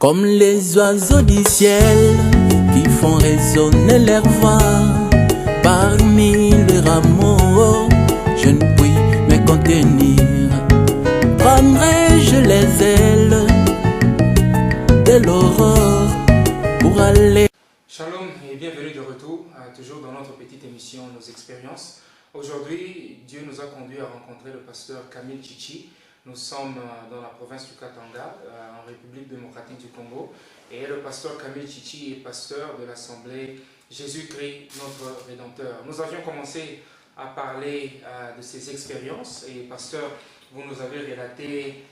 Comme les oiseaux du ciel qui font résonner leur voix parmi les rameaux, je ne puis me contenir. Prendrai-je les ailes de l'aurore pour aller. Shalom et bienvenue de retour, toujours dans notre petite émission Nos Expériences. Aujourd'hui, Dieu nous a conduit à rencontrer le pasteur Camille Chichi. Nous sommes dans la province du Katanga, en République démocratique du Congo. Et le pasteur Camille Chichi est pasteur de l'Assemblée Jésus-Christ, notre Rédempteur. Nous avions commencé à parler de ses expériences. Et pasteur, vous nous avez relaté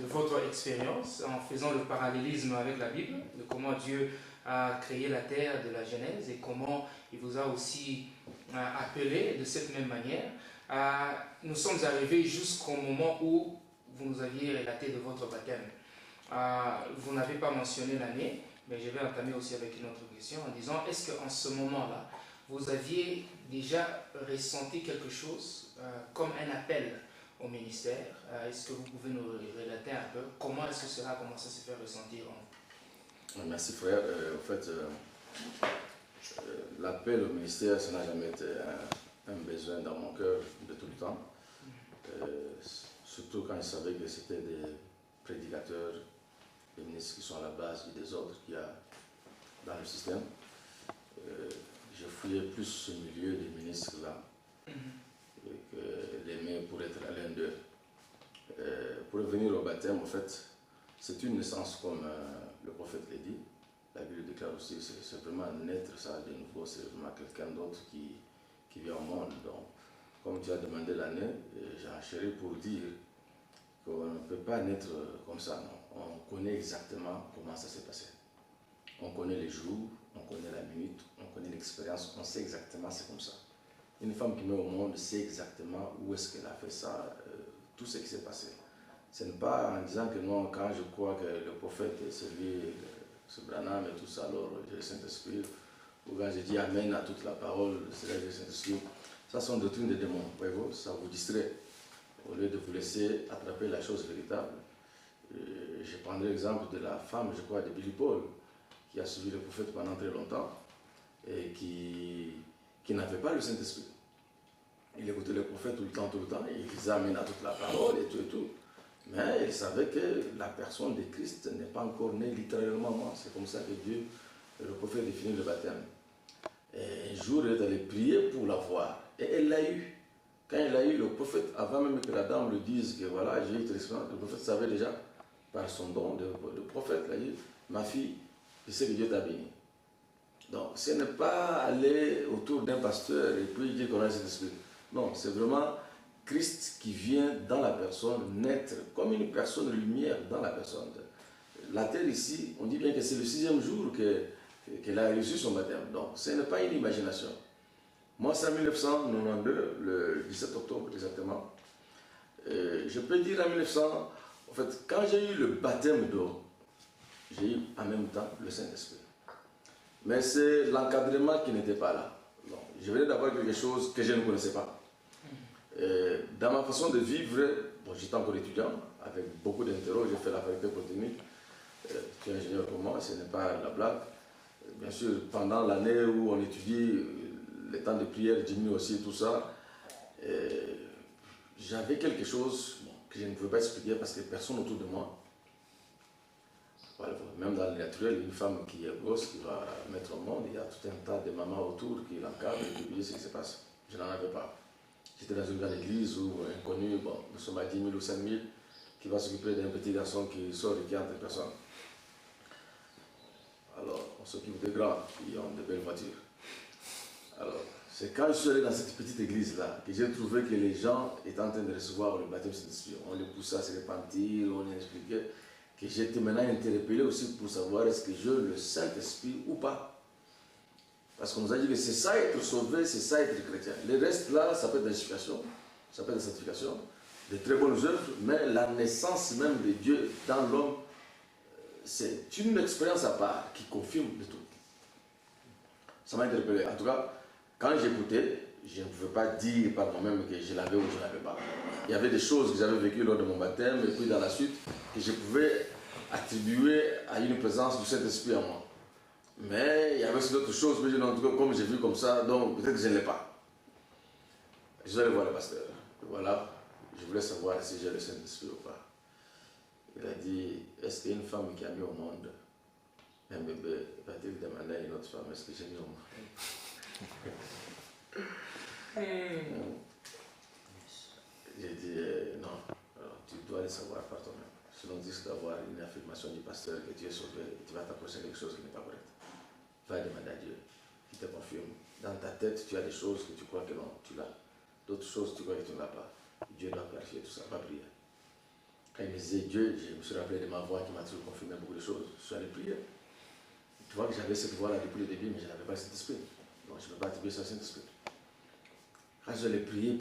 de votre expérience en faisant le parallélisme avec la Bible, de comment Dieu a créé la terre de la Genèse et comment il vous a aussi appelé de cette même manière. Nous sommes arrivés jusqu'au moment où vous nous aviez relaté de votre baptême. Vous n'avez pas mentionné l'année, mais je vais entamer aussi avec une autre question en disant, est-ce qu'en ce moment-là, vous aviez déjà ressenti quelque chose comme un appel au ministère? Est-ce que vous pouvez nous relater un peu comment est-ce que cela a commencé à se faire ressentir en vous? Merci frère. En fait, l'appel au ministère, ça n'a jamais été un besoin dans mon cœur de tout le temps. Surtout quand je savais que c'était des prédicateurs, des ministres qui sont à la base du désordre qu'il y a dans le système. Je fouillais plus ce milieu des ministres-là que l'aimer pour être à l'un d'eux. Pour revenir au baptême, en fait, c'est une naissance comme le prophète l'a dit. La Bible déclare aussi que c'est vraiment naître ça de nouveau, c'est vraiment quelqu'un d'autre qui vient au monde. Donc, comme tu as demandé l'année, j'ai enchaîné pour dire qu'on ne peut pas naître comme ça, non. On connaît exactement comment ça s'est passé. On connaît les jours, on connaît la minute, on connaît l'expérience, on sait exactement c'est comme ça. Une femme qui met au monde sait exactement où est-ce qu'elle a fait ça, tout ce qui s'est passé. Ce n'est pas en disant que non, quand je crois que le prophète c'est lui, ce Branham et tout ça, alors j'ai le Saint-Esprit, ou quand je dis Amen à toute la parole, c'est là que j'ai le Saint-Esprit. Ça sont des doctrines de démons, voyez-vous, ça vous distrait. Au lieu de vous laisser attraper la chose véritable. Je prendrai l'exemple de la femme, je crois, de Billy Paul, qui a suivi le prophète pendant très longtemps et qui n'avait pas le Saint-Esprit. Il écoutait le prophète tout le temps, et il disait Amen à toute la parole et tout. Mais il savait que la personne de Christ n'est pas encore née littéralement. C'est comme ça que Dieu, le prophète, définit le baptême. Et un jour, il est allé prier pour la voir. Et elle l'a eu. Quand elle l'a eu, le prophète, avant même que la dame lui dise que voilà, j'ai eu ton expérience, le prophète savait déjà, par son don de prophète, il a dit, ma fille, je sais que Dieu t'a béni. Donc, ce n'est pas aller autour d'un pasteur et puis dire qu'on a cet esprit. Non, c'est vraiment Christ qui vient dans la personne, naître comme une personne lumière dans la personne. La terre ici, on dit bien que c'est le 6e jour qu'elle a reçu son baptême. Donc, ce n'est pas une imagination. Moi, c'est en 1992, le 17 octobre exactement. Je peux dire en 1900, en fait, quand j'ai eu le baptême d'eau, j'ai eu en même temps le Saint-Esprit. Mais c'est l'encadrement qui n'était pas là. Donc, je venais d'avoir quelque chose que je ne connaissais pas. Dans ma façon de vivre, bon, j'étais encore étudiant, avec beaucoup d'intérêts, j'ai fait la faculté polytechnique. Tu es ingénieur comme moi, ce n'est pas la blague. Bien sûr, pendant l'année où on étudie, les temps de prière diminuent aussi, tout ça. J'avais quelque chose que je ne pouvais pas expliquer parce que personne autour de moi. Voilà, même dans le naturel, une femme qui est grosse, qui va mettre au monde, il y a tout un tas de mamans autour qui l'encadrent et qui oublient ce qui se passe. Je n'en avais pas. J'étais dans une grande église où un inconnu, bon, nous sommes à 10 000 ou 5 000, qui va s'occuper d'un petit garçon qui sort et qui entre personne. Alors, on s'occupe des grands qui ont de belles voitures. Alors, c'est quand je suis allé dans cette petite église-là que j'ai trouvé que les gens étaient en train de recevoir le baptême Saint-Esprit. On les poussait à se repentir, on les expliquait que j'étais maintenant interpellé aussi pour savoir est-ce que j'ai le Saint-Esprit ou pas. Parce qu'on nous a dit que c'est ça être sauvé, c'est ça être chrétien. Le reste là, ça peut être l'inspiration, ça peut être la sanctification, de très bonnes œuvres, mais la naissance même de Dieu dans l'homme, c'est une expérience à part qui confirme le tout. Ça m'a interpellé. En tout cas, quand j'écoutais, je ne pouvais pas dire par moi-même que je l'avais ou je ne l'avais pas. Il y avait des choses que j'avais vécues lors de mon baptême et puis dans la suite que je pouvais attribué à une présence du Saint-Esprit en moi. Mais il y avait d'autres choses, mais en tout cas, comme j'ai vu comme ça, donc peut-être que je ne l'ai pas. Je suis allé voir le pasteur. Voilà, je voulais savoir si j'ai le Saint-Esprit ou pas. Il a dit, est-ce qu'il y a une femme qui a mis au monde un bébé? Va-t-il demander à une autre femme, est-ce que j'ai mis au monde? J'ai dit, non, alors, tu dois le savoir par toi-même. Sinon, tu risques d'avoir une affirmation du pasteur que tu es sauvé et tu vas t'approcher de quelque chose qui n'est pas correct. Va demander à Dieu qui te confirme. Dans ta tête, tu as des choses que tu crois que non, tu l'as. D'autres choses, tu crois que tu ne l'as pas. Dieu doit clarifier tout ça, pas prier. Quand il me disait Dieu, je me suis rappelé de ma voix qui m'a toujours confirmé beaucoup de choses. Je suis allé prier. Tu vois que j'avais cette voix-là depuis le début, mais je n'avais pas le Saint-Esprit. Donc je ne peux pas attribuer ça au Saint-Esprit. Quand je l'ai prié,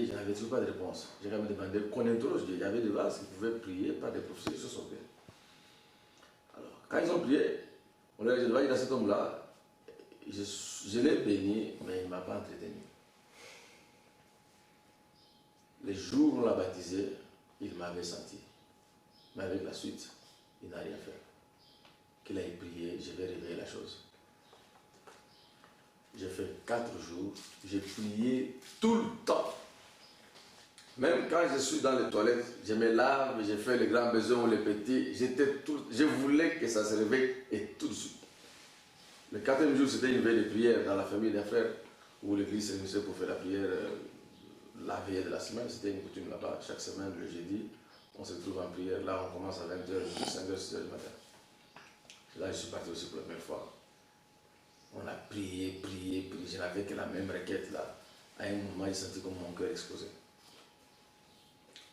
je n'avais toujours pas de réponse. J'ai quand même demandé qu'on interroge Dieu. Il y avait des vases qui pouvaient prier par des prophéties sur son père. Alors, quand ils ont prié, on leur a dit, dans cet homme-là, je l'ai béni, mais il ne m'a pas entretenu. Les jours où on l'a baptisé, il m'avait senti. Mais avec la suite, il n'a rien fait. Qu'il aille prier, je vais réveiller la chose. J'ai fait 4 jours, j'ai prié tout le temps. Même quand je suis dans les toilettes, je me lave, je fais les grands besoins ou les petits, je voulais que ça se réveille et tout de suite. Le 4e jour, c'était une veille de prière dans la famille d'un frère où l'église se réunissait pour faire la prière la veille de la semaine. C'était une coutume là-bas. Chaque semaine, le jeudi, on se trouve en prière. Là, on commence à 20h, 5h, 6h du matin. Là, je suis parti aussi pour la première fois. On a prié. Je n'avais que la même requête là. À un moment, j'ai senti comme mon cœur explosait.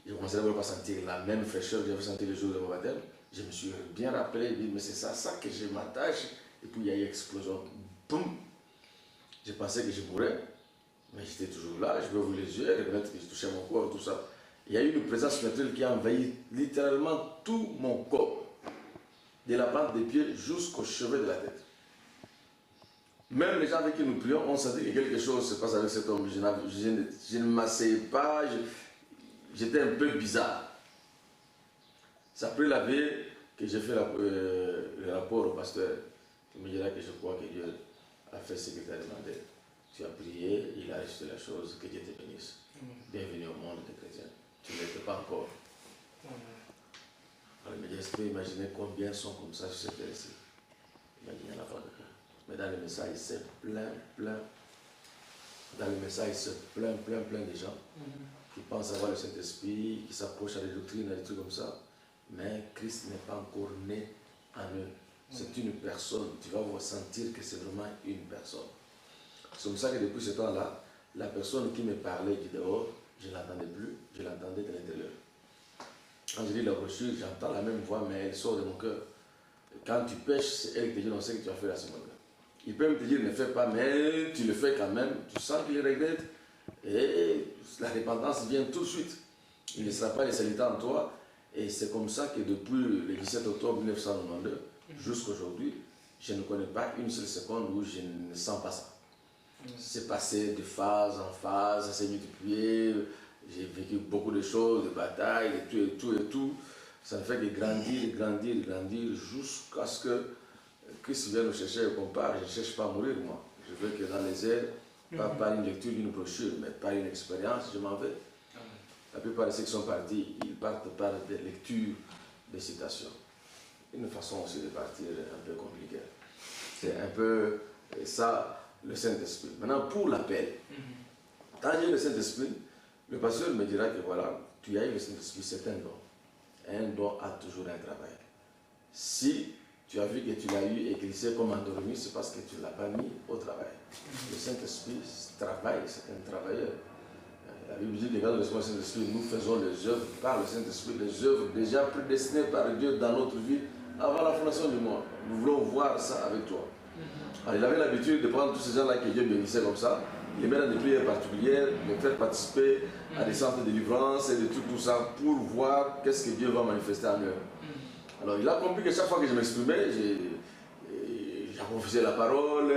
J'ai commencé à sentir la même fraîcheur que j'avais senti le jour de mon baptême. Je me suis bien rappelé, mais c'est ça que je m'attache. Et puis il y a eu une explosion. Boum! Je pensais que je mourrais, mais j'étais toujours là. Je vais ouvrir les yeux, reconnaître que je touchais mon corps, tout ça. Il y a eu une présence naturelle qui a envahi littéralement tout mon corps. De la plante des pieds jusqu'aux cheveux de la tête. Même les gens avec qui nous prions, on sentait que quelque chose se passe avec cet homme. Je ne m'asseyais pas, j'étais un peu bizarre. C'est après la veille que j'ai fait le rapport au pasteur. Il me dira que je crois que Dieu a fait ce qu'il t'a demandé. Tu as prié, il a reçu la chose, que Dieu te bénisse. Bienvenue au monde des chrétiens. Tu ne l'étais pas encore. Alors, il me dit, est-ce que vous imaginez combien sont comme ça sur cette terre-ci? Il m'a dit, il n'y en a pas beaucoup. Mais dans le message, c'est plein. Dans le message, c'est plein de gens qui pensent avoir le Saint-Esprit, qui s'approchent à des doctrines, à des trucs comme ça. Mais Christ n'est pas encore né en eux. C'est une personne. Tu vas ressentir que c'est vraiment une personne. C'est comme ça que depuis ce temps-là, la personne qui me parlait du dehors, je ne l'entendais plus, je l'entendais de l'intérieur. Quand je lis la brochure, j'entends la même voix, mais elle sort de mon cœur. Quand tu pêches, c'est elle qui te dit, on sait que tu as fait la seconde. Il peut même te dire, ne fais pas, mais tu le fais quand même. Tu sens qu'il regrette. Et la repentance vient tout de suite. Il ne sera pas les salutations en toi. Et c'est comme ça que depuis le 17 octobre 1992 jusqu'à aujourd'hui, je ne connais pas une seule seconde où je ne sens pas ça. C'est passé de phase en phase, ça s'est multiplié. J'ai vécu beaucoup de choses, de batailles, de tout. Ça ne fait que grandir jusqu'à ce que Christ vienne nous chercher et qu'on part. Je ne cherche pas à mourir, moi. Je veux que dans les airs, pas par une lecture d'une brochure, mais par une expérience, je m'en vais. La plupart de ceux qui sont partis, ils partent par des lectures, des citations. Une façon aussi de partir un peu compliquée. C'est un peu ça, le Saint-Esprit. Maintenant, pour l'appel, quand j'ai le Saint-Esprit, le pasteur me dira que voilà, tu as eu le Saint-Esprit, c'est un don. Un don a toujours un travail. Si tu as vu que tu l'as eu et qu'il s'est comme endormi, c'est parce que tu ne l'as pas mis au travail. Le Saint-Esprit travaille, c'est un travailleur. La Bible dit que quand nous recevons le Saint-Esprit, nous faisons les œuvres par le Saint-Esprit, les œuvres déjà prédestinées par Dieu dans notre vie avant la fondation du monde. Nous voulons voir ça avec toi. Alors, il avait l'habitude de prendre tous ces gens-là que Dieu bénissait comme ça, les mettre dans des prières particulières, les faire participer à des centres de délivrance et de tout ça pour voir qu'est-ce que Dieu va manifester en eux. Alors il a compris que chaque fois que je m'exprimais, j'approfondissais la parole,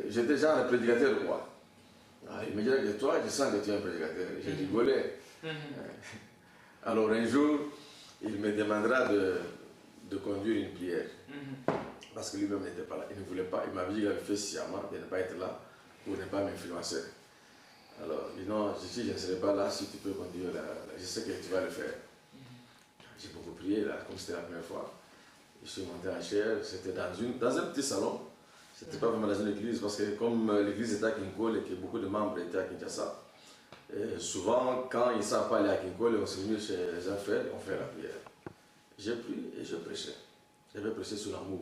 j'étais genre un prédicateur quoi. Alors, il me disait que toi, je sens que tu es un prédicateur. J'ai rigolé. Alors un jour, il me demandera de de conduire une prière. Parce que lui-même n'était pas là. Il ne voulait pas. Il m'avait dit qu'il avait fait sciemment de ne pas être là pour ne pas m'influencer. Alors, il dit non, je ne serai pas là si tu peux conduire. Je sais que tu vas le faire. J'ai beaucoup prié là, comme c'était la première fois. Je suis monté en chair. C'était dans un petit salon. C'était pas vraiment dans une église parce que comme l'église était à Kinkole et que beaucoup de membres étaient à Kinshasa, souvent quand ils ne savent pas aller à Kinkole, on se réunit chez un frère et on fait la prière. J'ai prié et je prêchais. J'avais prêché sur l'amour.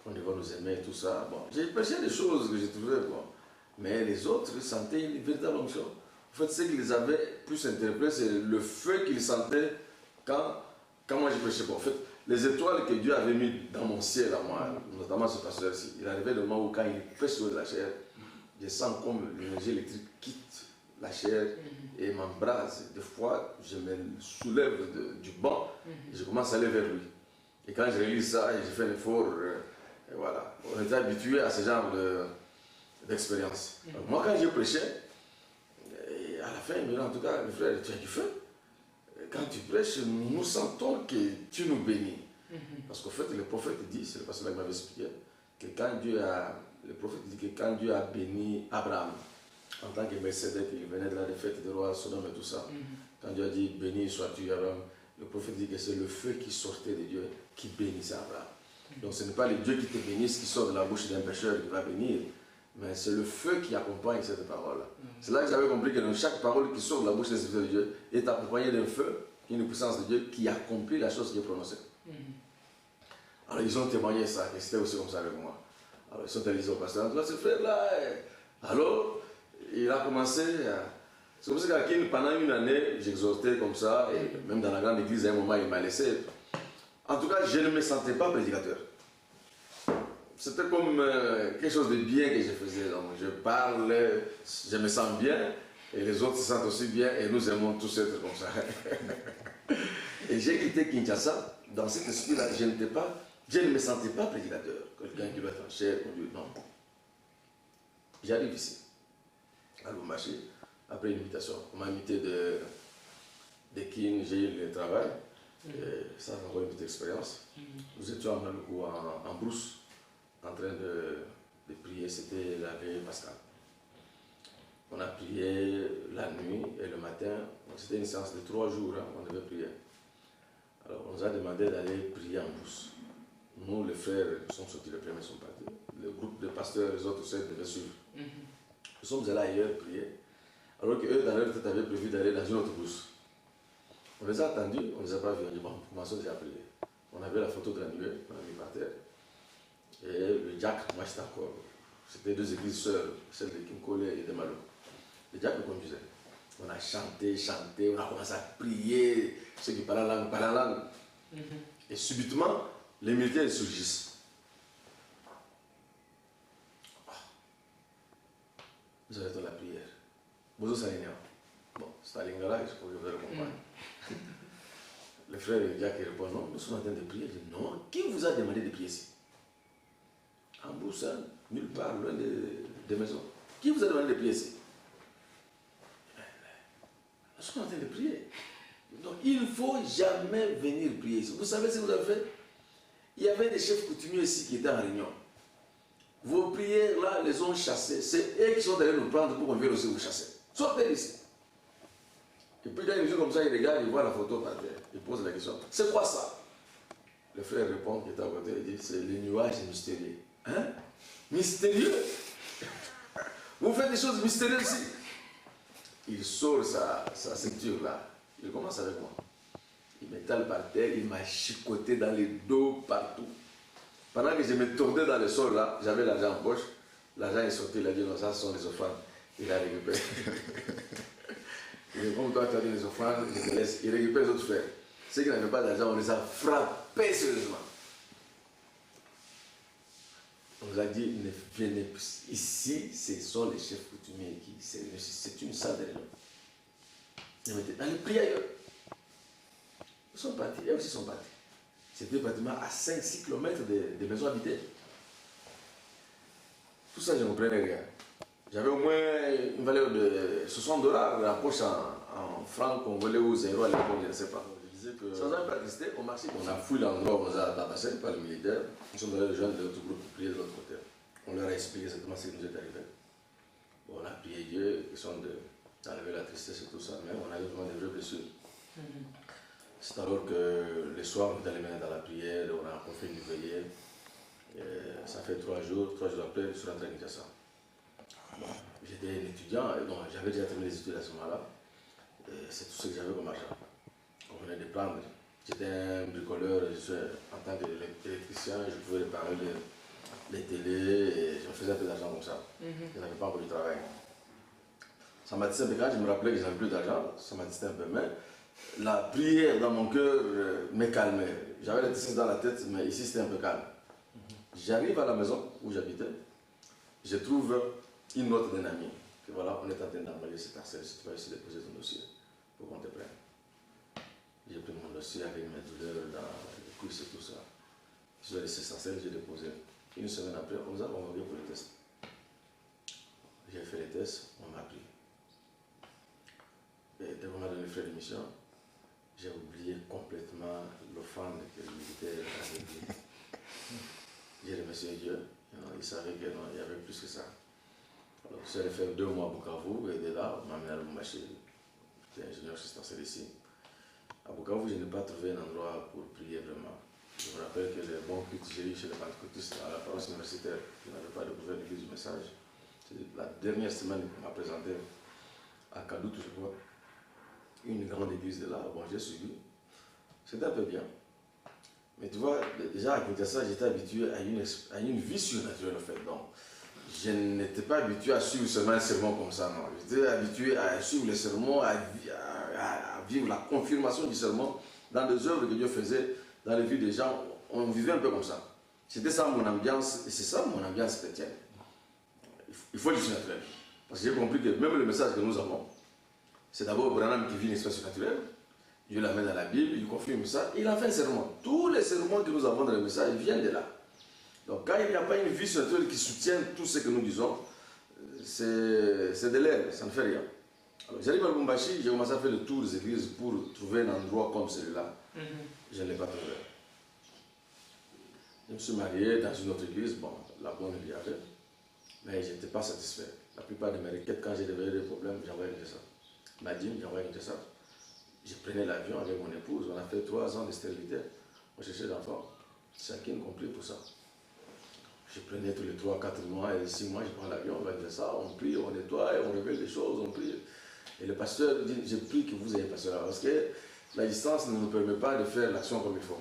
On devait nous aimer et tout ça. Bon, j'ai prêché des choses que j'ai trouvées bon. Mais les autres ils sentaient une véritable onction. En fait, ce qui les avait plus interpellés, c'est le feu qu'ils sentaient quand moi j'ai prêché. Bon, en fait, les étoiles que Dieu avait mis dans mon ciel à moi, notamment ce pasteur-ci, il arrivait le moment où quand il prêche sur la chair, je sens comme l'énergie électrique quitte la chair et m'embrase. Des fois, je me soulève du banc et je commence à aller vers lui. Et quand je réalise ça, j'ai fait un effort. Et voilà. On était habitué à ce genre d'expérience. Moi, quand j'ai prêché, et à la fin, il me dit en tout cas, mes frères, tu as du feu. Quand tu prêches, nous sentons que tu nous bénis. Parce qu'en fait, le prophète dit, c'est le pasteur qui m'avait expliqué, que quand le prophète dit que quand Dieu a béni Abraham, en tant que Melchizedek, il venait de la défaite des rois Sodome et tout ça, quand Dieu a dit béni sois-tu Abraham, le prophète dit que c'est le feu qui sortait de Dieu qui bénissait Abraham. Donc ce n'est pas le Dieu qui te bénisse, qui sort de la bouche d'un pécheur qui va bénir, mais c'est le feu qui accompagne cette parole. C'est là que j'avais compris que chaque parole qui sort de la bouche d'un serviteur de Dieu est accompagnée d'un feu, une puissance de Dieu qui accomplit la chose qui est prononcée. Alors ils ont témoigné ça, que c'était aussi comme ça avec moi. Alors ils sont allés dire au pasteur, ce frère-là, alors il a commencé à... C'est pour ça qu'à Kin, pendant une année, j'exhortais comme ça, et même dans la grande église, à un moment, il m'a laissé. En tout cas, je ne me sentais pas prédicateur. C'était comme quelque chose de bien que je faisais. Donc, je parle, je me sens bien, et les autres se sentent aussi bien, et nous aimons tous être comme ça. Et j'ai quitté Kinshasa, dans cet esprit-là, je ne me sentais pas prédicateur. Quelqu'un qui doit être en chair, non. J'arrive ici, à Lubumbashi, après une invitation. On m'a invité de Kin, j'ai eu le travail. Ça a encore une petite expérience. Nous étions en brousse, en train de prier. C'était la veille pascale. On a prié la nuit et le matin. C'était une séance de 3 jours, hein, on devait prier. Alors on nous a demandé d'aller prier en brousse. Nous, les frères, nous sommes sortis, les premiers sont partis. Le groupe de pasteurs, les autres aussi devaient suivre. Nous sommes allés ailleurs prier. Alors qu'eux, dans leur tête, avaient prévu d'aller dans une autre brousse. On les a attendus, on ne les a pas vus. On dit, bon, commençons déjà à prier. On avait la photo de la nuée, on l'a mis par terre. Et le Jack, moi j'étais encore. C'était 2 églises sœurs, celle de Kinkole et de Malo. Le Jack me conduisait. On a chanté, on a commencé à prier. Ceux qui parlaient en langue, Et subitement, les militaires surgissent. Nous arrêtons la prière. Bonjour Salignan. Bon, c'est à Lingala, je crois que vous allez comprendre. Le frère Jack répond, non, nous sommes en train de prier. Il dit, non, qui vous a demandé de prier ici? En Boussan, nulle part, loin des maisons. Qui vous a demandé de prier ici? Nous sommes en train de prier. Donc, il ne faut jamais venir prier ici. Vous savez ce que vous avez fait? Il y avait des chefs coutumiers ici qui étaient en réunion. Vos prières là, les ont chassés. C'est eux qui sont allés nous prendre pour qu'on vienne aussi vous chasser. Sortez d'ici. Et puis, dans une vision comme ça, il regarde, il voit la photo par terre. Il pose la question, c'est quoi ça? Le frère répond, qui est à côté, il dit, c'est les nuages mystérieux. Hein? Mystérieux? Vous faites des choses mystérieuses ici? Il sort sa ceinture là. Il commence avec moi. Il m'étale par terre, il m'a chicoté dans les dos partout. Pendant que je me tordais dans le sol là, j'avais l'argent en poche. L'argent est sorti, il a dit non, ça ce sont les offrandes. Il a récupéré. Il dit, comme toi tu as dit les offrandes, je te laisse. Il récupère les autres frères. Ceux qui n'avaient pas d'argent, on les a frappés sérieusement. On nous a dit, ne venez plus. Ici, ce sont les chefs coutumiers qui c'est une salle de réunion. Ils m'ont dit, allez prier ailleurs. Ils sont partis, eux aussi sont partis. C'était pratiquement à 5-6 km des maisons habitées. Tout ça, je ne comprenais rien. J'avais au moins une valeur de $60 dans la poche en francs congolais ou zéro à l'époque, je ne sais pas. disais que sans avoir attristé, on marchait. On a fouillé l'endroit où on nous a tabassés par les militaires. Ils sont allés les jeunes de l'autre groupe pour prier de l'autre côté. On leur a expliqué exactement ce qui nous est arrivé. Bon, on a prié Dieu, question d'enlever la tristesse et tout ça, mais on avait vraiment des vraies blessures. C'est alors que le soir, on est allé dans la prière, on fait une veillée. Ça fait 3 jours après, je suis rentré à Kinshasa. J'étais un étudiant, donc j'avais déjà terminé les études à ce moment-là. C'est tout ce que j'avais comme argent. On venait de prendre. J'étais un bricoleur, en tant qu'électricien, je pouvais réparer les télés, et je me faisais un peu d'argent comme ça. Je n'avais pas encore du travail. Ça m'a dit un peu quand je me rappelais que j'avais plus d'argent, ça m'a dit un peu, mais la prière dans mon cœur me calmait. J'avais la tristesse dans la tête, mais ici c'était un peu calme. J'arrive à la maison où j'habitais, je trouve une note d'un ami, que voilà, on est en train d'envoyer cet harcèlement, si tu vas essayer de déposer ton dossier pour qu'on te prenne. J'ai pris mon dossier avec mes douleurs dans les cuisses et tout ça. Je l'ai laissé cet harcèlement, j'ai déposé. Une semaine après, on nous a envoyé pour les tests. J'ai fait les tests, on m'a pris. Et dès qu'on m'a donné les frais d'émission, j'ai oublié complètement l'offrande que le militaire avait dit. J'ai remercié Dieu. Il savait qu'il y avait plus que ça. Alors, j'allais faire 2 mois à Bukavu et de là, on m'a amené à Lubumbashi. J'étais ingénieur assistant ici. À Bukavu, je n'ai pas trouvé un endroit pour prier vraiment. Je me rappelle que les bons cultes que j'ai eu chez les pentecôtistes à la paroisse universitaire, je n'avais pas découvert l'église du message. C'est la dernière semaine qu'on m'a présenté à Kadoutou, je crois, une grande église de là. Bon, j'ai suivi. C'était un peu bien. Mais tu vois, déjà à Kinshasa, j'étais habitué à une vie surnaturelle en fait. Donc, je n'étais pas habitué à suivre seulement un sermon comme ça, non. J'étais habitué à suivre les sermons, à vivre la confirmation du sermon dans des œuvres que Dieu faisait dans les vies des gens. On vivait un peu comme ça. C'était ça mon ambiance, et c'est ça mon ambiance chrétienne. Il faut du surnaturel. Parce que j'ai compris que même le message que nous avons, c'est d'abord Branham qui vit une espèce surnaturelle. Dieu l'amène à la Bible, il confirme ça, il en fait un sermon. Tous les sermons que nous avons dans le message viennent de là. Donc quand il n'y a pas une vie surnaturelle qui soutient tout ce que nous disons, c'est de l'air, ça ne fait rien. Alors j'arrive à Lubumbashi, j'ai commencé à faire le tour des églises pour trouver un endroit comme celui-là. Je ne l'ai pas trouvé. Je me suis marié dans une autre église, bon, la bonne il y avait, mais je n'étais pas satisfait. La plupart de mes requêtes, quand j'ai des problèmes, j'envoyais ça. Ma dîme, j'envoyais ça. Je prenais l'avion avec mon épouse, on a fait 3 ans de stérilité, on cherchait d'enfants, chacune compris tout ça. Je prenais tous les 3-4 mois et 6 mois, je prends l'avion, on va faire ça, on prie, on nettoie, on révèle des choses, on prie. Et le pasteur dit, je prie que vous ayez un pasteur là, parce que la distance ne nous permet pas de faire l'action comme il faut.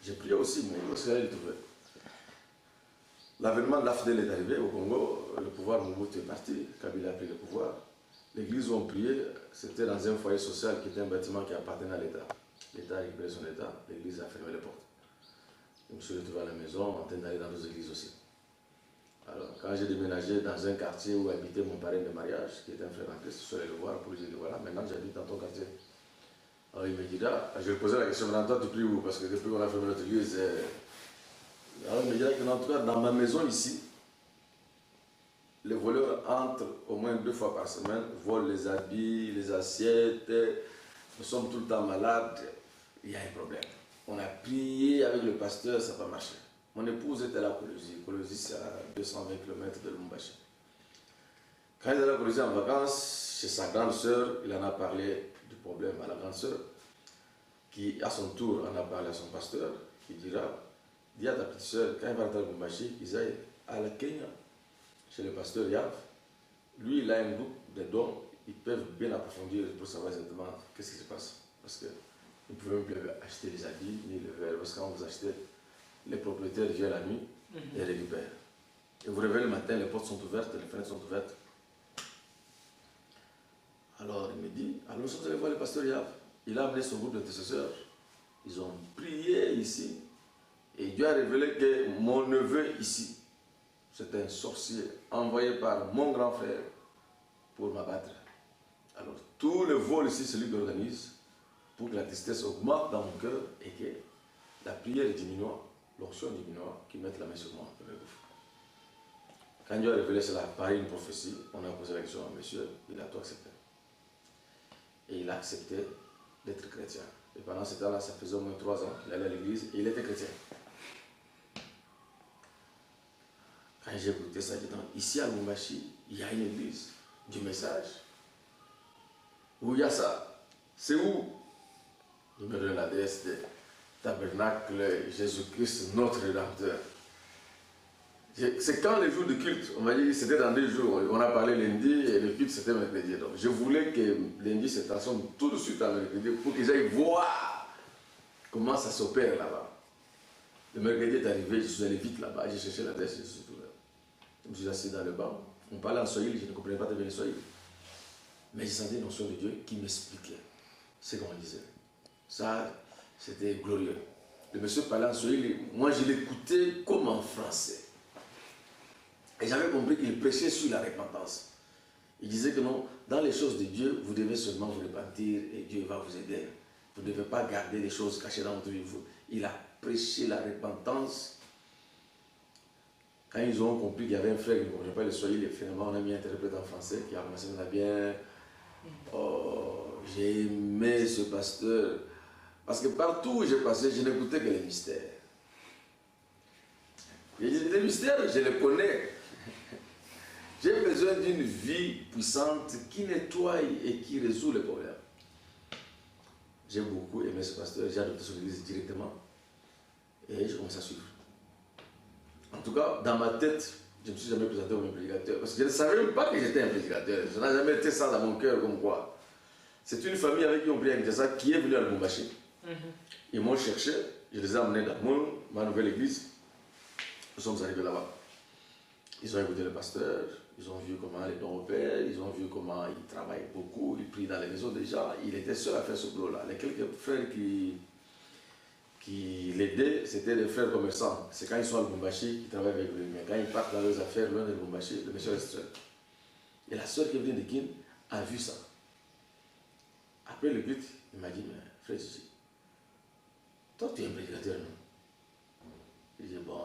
J'ai prié aussi, mais il faut se le trouver. L'avènement de l'AFDEL est arrivé au Congo, le pouvoir Mobutu est parti, Kabila a pris le pouvoir. L'église où on priait, c'était dans un foyer social qui était un bâtiment qui appartenait à l'État. L'État a récupéré son État, l'église a fermé les portes. Je me suis retrouvé à la maison en train d'aller dans d'autres églises aussi. Alors, quand j'ai déménagé dans un quartier où habitait mon parrain de mariage, qui était un frère en Christ, je suis allé le voir pour lui dire voilà, maintenant j'habite dans ton quartier. Alors il me dit là, je lui ai posé la question maintenant toi tu pries où? Parce que depuis qu'on a fermé notre église, alors il me dit que en tout cas dans ma maison ici, les voleurs entrent au moins 2 fois par semaine, volent les habits, les assiettes, nous sommes tout le temps malades, il y a un problème. On a prié avec le pasteur, ça n'a pas marché. Mon épouse était à la Colosie. Colosie, c'est à 220 km de Lubumbashi. Quand il est à la Colosie en vacances, chez sa grande sœur, il en a parlé du problème à la grande sœur, qui à son tour en a parlé à son pasteur, qui dira, dis à ta petite sœur, quand il va rentrer à Lubumbashi, qu'ils aillent à la Kenya, chez le pasteur Yav. Lui, il a un groupe de dons, ils peuvent bien approfondir pour savoir exactement qu'est-ce qui se passe. Parce que vous ne pouvez même plus acheter les habits ni les verres, parce que quand vous achetez, les propriétaires viennent la nuit et récupèrent. Et vous réveillez le matin, les portes sont ouvertes, les fenêtres sont ouvertes. Alors il me dit, alors nous sommes allés voir le pasteur Yav. Il a amené son groupe d'intercesseurs. Ils ont prié ici. Et Dieu a révélé que mon neveu ici, c'est un sorcier envoyé par mon grand frère pour m'abattre. Alors tout le vol ici, c'est lui qui organise pour que la tristesse augmente dans mon cœur et que la prière diminuant, l'onction diminuant, qui mette la main sur moi. Quand Dieu a révélé cela, par une prophétie, on a posé la question à monsieur, il a tout accepté. Et il a accepté d'être chrétien. Et pendant ce temps-là, ça faisait au moins 3 ans qu'il allait à l'église et il était chrétien. Quand j'ai écouté ça, j'ai dit, ici à Lubumbashi, il y a une église du message. Où il y a ça? C'est où? Je me donne l'adresse de Tabernacle Jésus-Christ, notre Rédempteur. C'est quand les jours de culte, on m'a dit c'était dans 2 jours, on a parlé lundi et le culte c'était mercredi. Donc je voulais que lundi se transforme tout de suite en mercredi pour que j'aille voir comment ça s'opère là-bas. Le mercredi est arrivé, je suis allé vite là-bas, j'ai cherché l'adresse, je suis trouvé. Je me suis assis dans le banc, on parlait en swahili, je ne comprenais pas très bien le swahili. Mais j'ai senti une notion de Dieu qui m'expliquait ce qu'on disait. Ça, c'était glorieux. Le monsieur parlait en swahili, moi je l'écoutais comme en français. Et j'avais compris qu'il prêchait sur la repentance. Il disait que non, dans les choses de Dieu, vous devez seulement vous repentir et Dieu va vous aider. Vous ne devez pas garder les choses cachées dans votre vie. Il a prêché la repentance. Quand ils ont compris qu'il y avait un frère qui ne comprenait pas le swahili, finalement on a mis un interprète en français qui a commencé à bien. Oh, j'ai aimé ce pasteur. Parce que partout où j'ai passé, je n'écoutais que les mystères. Et les mystères, je les connais. J'ai besoin d'une vie puissante qui nettoie et qui résout les problèmes. J'ai beaucoup aimé ce pasteur, j'ai adopté son église directement et je commence à suivre. En tout cas, dans ma tête, je ne me suis jamais présenté comme un prédicateur parce que je ne savais même pas que j'étais un prédicateur. Je n'ai jamais été ça dans mon cœur comme quoi. C'est une famille avec qui on prie avec ça qui est venue à Lubumbashi. Ils m'ont cherché, je les ai emmenés dans ma nouvelle église. Nous sommes arrivés là-bas. Ils ont écouté le pasteur, ils ont vu comment les dons opèrent, ils ont vu comment il travaille beaucoup, il prie dans les maisons des gens. Il était seul à faire ce boulot-là. Les quelques frères qui l'aidaient, c'était des frères commerçants. C'est quand ils sont à Lubumbashi qu'ils travaillent avec lui. Mais quand ils partent dans leurs affaires, loin de Lubumbashi, le monsieur reste seul. Et la soeur qui vient de Kin a vu ça. Après le culte, il m'a dit, mais frère Chichi, toi tu es un prédicateur, non? Il dit, bon,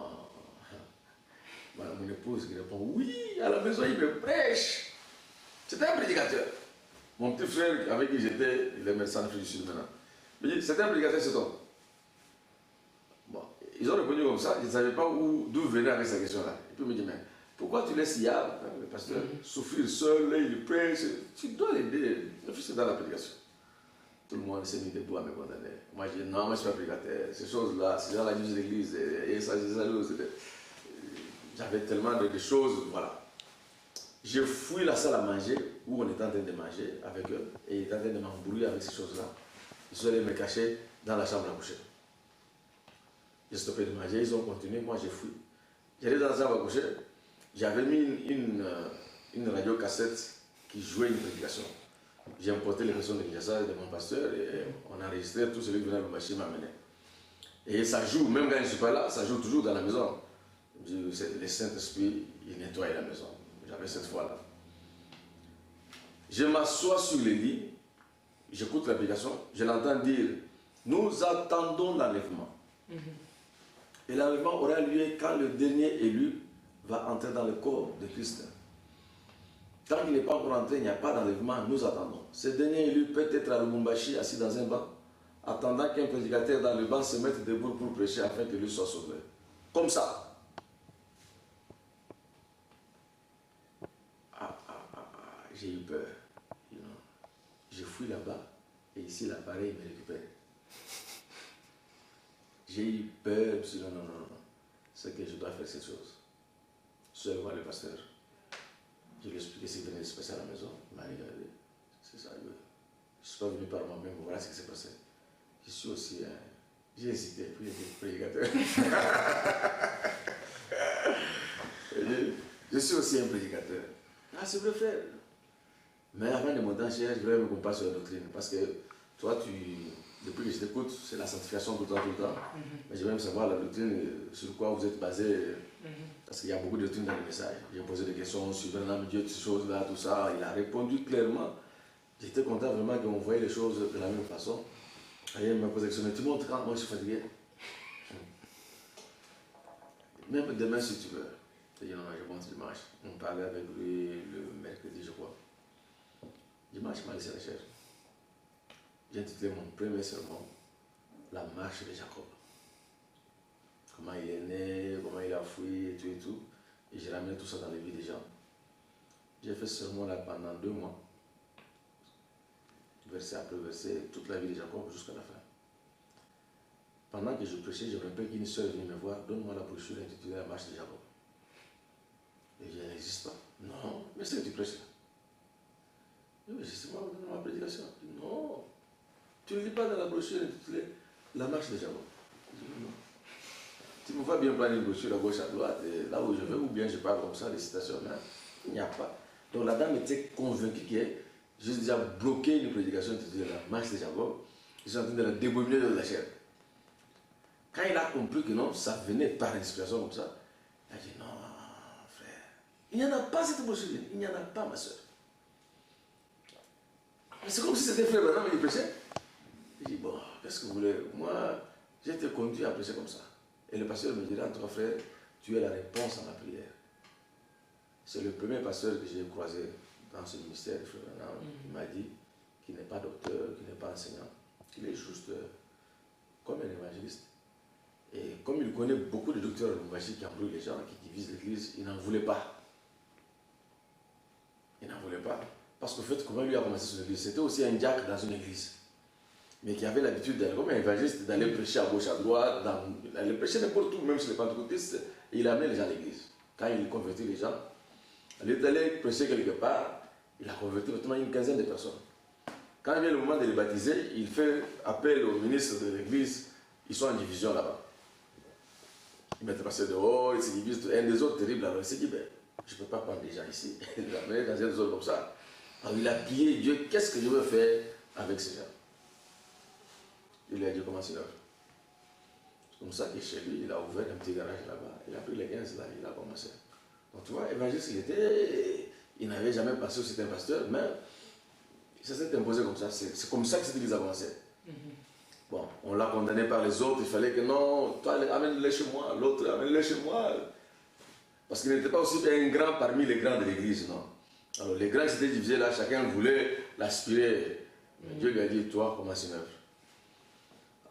mon épouse qui répond, oui, à la maison il me prêche. C'était un prédicateur. Mon petit frère avec qui j'étais, il est médecin d'Afrique du Sud maintenant. Il me dit, c'était un prédicateur cet homme. Bon, ils ont répondu comme ça, je ne savais pas d'où venait avec cette question-là. Et puis il me dit, mais pourquoi tu laisses Yab, le pasteur, souffrir seul, il prêche, tu dois l'aider. Le fils est dans la prédication. Tout le monde s'est mis debout à me condamner. Moi je dis, non, moi je ne suis pas prédicateur. Ces choses-là, c'est dans la vie de l'église, et ça, j'avais tellement de choses, voilà. Je fouille la salle à manger, où on était en train de manger avec eux, et ils étaient en train de m'embrouiller avec ces choses-là. Ils sont allés me cacher dans la chambre à coucher. J'ai stoppé de manger, ils ont continué, moi j'ai fouillé. J'allais dans la chambre à coucher, j'avais mis une radio-cassette qui jouait une prédication. J'ai importé les versions de Kinshasa de mon pasteur et on a enregistré tout celui qui venait à Lubumbashi m'a amené. Et ça joue, même quand je ne suis pas là, ça joue toujours dans la maison. Le Saint-Esprit, il nettoie la maison. J'avais cette foi-là. Je m'assois sur le lit, j'écoute l'application, je l'entends dire, nous attendons l'enlèvement. Et l'enlèvement aura lieu quand le dernier élu va entrer dans le corps de Christ. Tant qu'il n'est pas encore entré, il n'y a pas d'enlèvement, nous attendons. Ce dernier élu peut être à Lubumbashi, assis dans un banc, attendant qu'un prédicateur dans le banc se mette debout pour prêcher afin que lui soit sauvé. Comme ça. J'ai eu peur. Je fouille là-bas et ici l'appareil me récupère. J'ai eu peur, je me suis dit non. C'est que je dois faire cette chose. Seul voir le pasteur. Je lui ai expliqué ce qui venait de se passer à la maison. Il m'a regardé. C'est ça. Je ne suis pas venu par moi-même. Voilà ce qui s'est passé. Je suis aussi. J'ai hésité. Puis j'étais prédicateur. Je suis aussi un prédicateur. Ah, c'est vrai, frère. Mais avant de monter en chair, je voulais me comparer sur la doctrine. Parce que toi, depuis que je t'écoute, c'est la sanctification tout le temps. Mais je veux même savoir la doctrine sur quoi vous êtes basé. Parce qu'il y a beaucoup de doctrines dans le message. J'ai posé des questions sur l'âme de Dieu, toutes ces choses-là, tout ça. Il a répondu clairement. J'étais content vraiment qu'on voyait les choses de la même façon. Et il m'a posé la question, mais tu montres quand moi je suis fatigué. Même demain si tu veux. Je dis non, je montre dimanche. On parlait avec lui le mercredi, je crois. Dimanche, il m'a laissé la chair. J'ai intitulé mon premier sermon la marche de Jacob. Comment il est né, comment il a fui, et tout. Et j'ai ramené tout ça dans les vies des gens. J'ai fait ce sermon-là pendant 2 mois. Verset après verset, toute la vie de Jacob jusqu'à la fin. Pendant que je prêchais, je me rappelle qu'une soeur est venue me voir, donne-moi la brochure intitulée La marche de Jacob. Et je n'existe pas. Non, mais c'est que tu prêches là. Oui, justement, dans ma prédication. Non, tu ne lis pas dans la brochure intitulée La marche de Jacob. Je dis non. Tu me vois bien prendre une brochure à gauche, à droite, et là où je veux, ou bien je parle comme ça, des citations, mais il n'y a pas. Donc la dame était convaincue qu'elle a juste déjà bloqué une prédication intitulée La marche de Jacob. Ils sont en train de la débobiner de la chair. Quand il a compris que non, ça venait par inspiration comme ça, il a dit non, frère, il n'y en a pas cette brochure, il n'y en a pas, ma soeur. C'est comme si c'était frère Branham qui prêchait. Il dit bon, qu'est-ce que vous voulez? Moi, j'ai été conduit à prêcher comme ça. Et le pasteur me dira, toi frère, tu es la réponse à ma prière. C'est le premier pasteur que j'ai croisé dans ce ministère, frère Branham. Il m'a dit qu'il n'est pas docteur, qu'il n'est pas enseignant, qu'il est juste comme un évangéliste. Et comme il connaît beaucoup de docteurs magiques qui embrouillent les gens, qui divisent l'église, il n'en voulait pas. Il n'en voulait pas. Parce qu'au fait, comment lui a commencé son église? C'était aussi un diacre dans une église. Mais qui avait l'habitude d'aller, comme un évangéliste, d'aller prêcher à gauche, à droite, d'aller prêcher n'importe où, même chez les pentecôtistes, et il amenait les gens à l'église. Quand il convertit les gens, il est allé prêcher quelque part, il a converti maintenant une quinzaine de personnes. Quand vient le moment de les baptiser, il fait appel au ministre de l'église, ils sont en division là-bas. Il mettait passer dehors, il se divise, un des autres terrible, alors il s'est dit, ben, je ne peux pas prendre des gens ici, il l'a amené dans une zone comme ça. Alors il a prié Dieu, qu'est-ce que je veux faire avec ces gens? Il lui a dit, comment c'est là? C'est comme ça que chez lui, il a ouvert un petit garage là-bas, il a pris les 15 là, il a commencé. Donc tu vois, évangéliste il n'avait jamais passé aussi un pasteur, mais ça s'est imposé comme ça, c'est comme ça que cette église a avancé. Bon, on l'a condamné par les autres, il fallait que non, toi amène-le chez moi, l'autre amène-le chez moi. Parce qu'il n'était pas aussi un grand parmi les grands de l'église, non. Alors les grands s'étaient divisés là, chacun voulait l'aspirer. Dieu lui a dit, toi, commence une œuvre.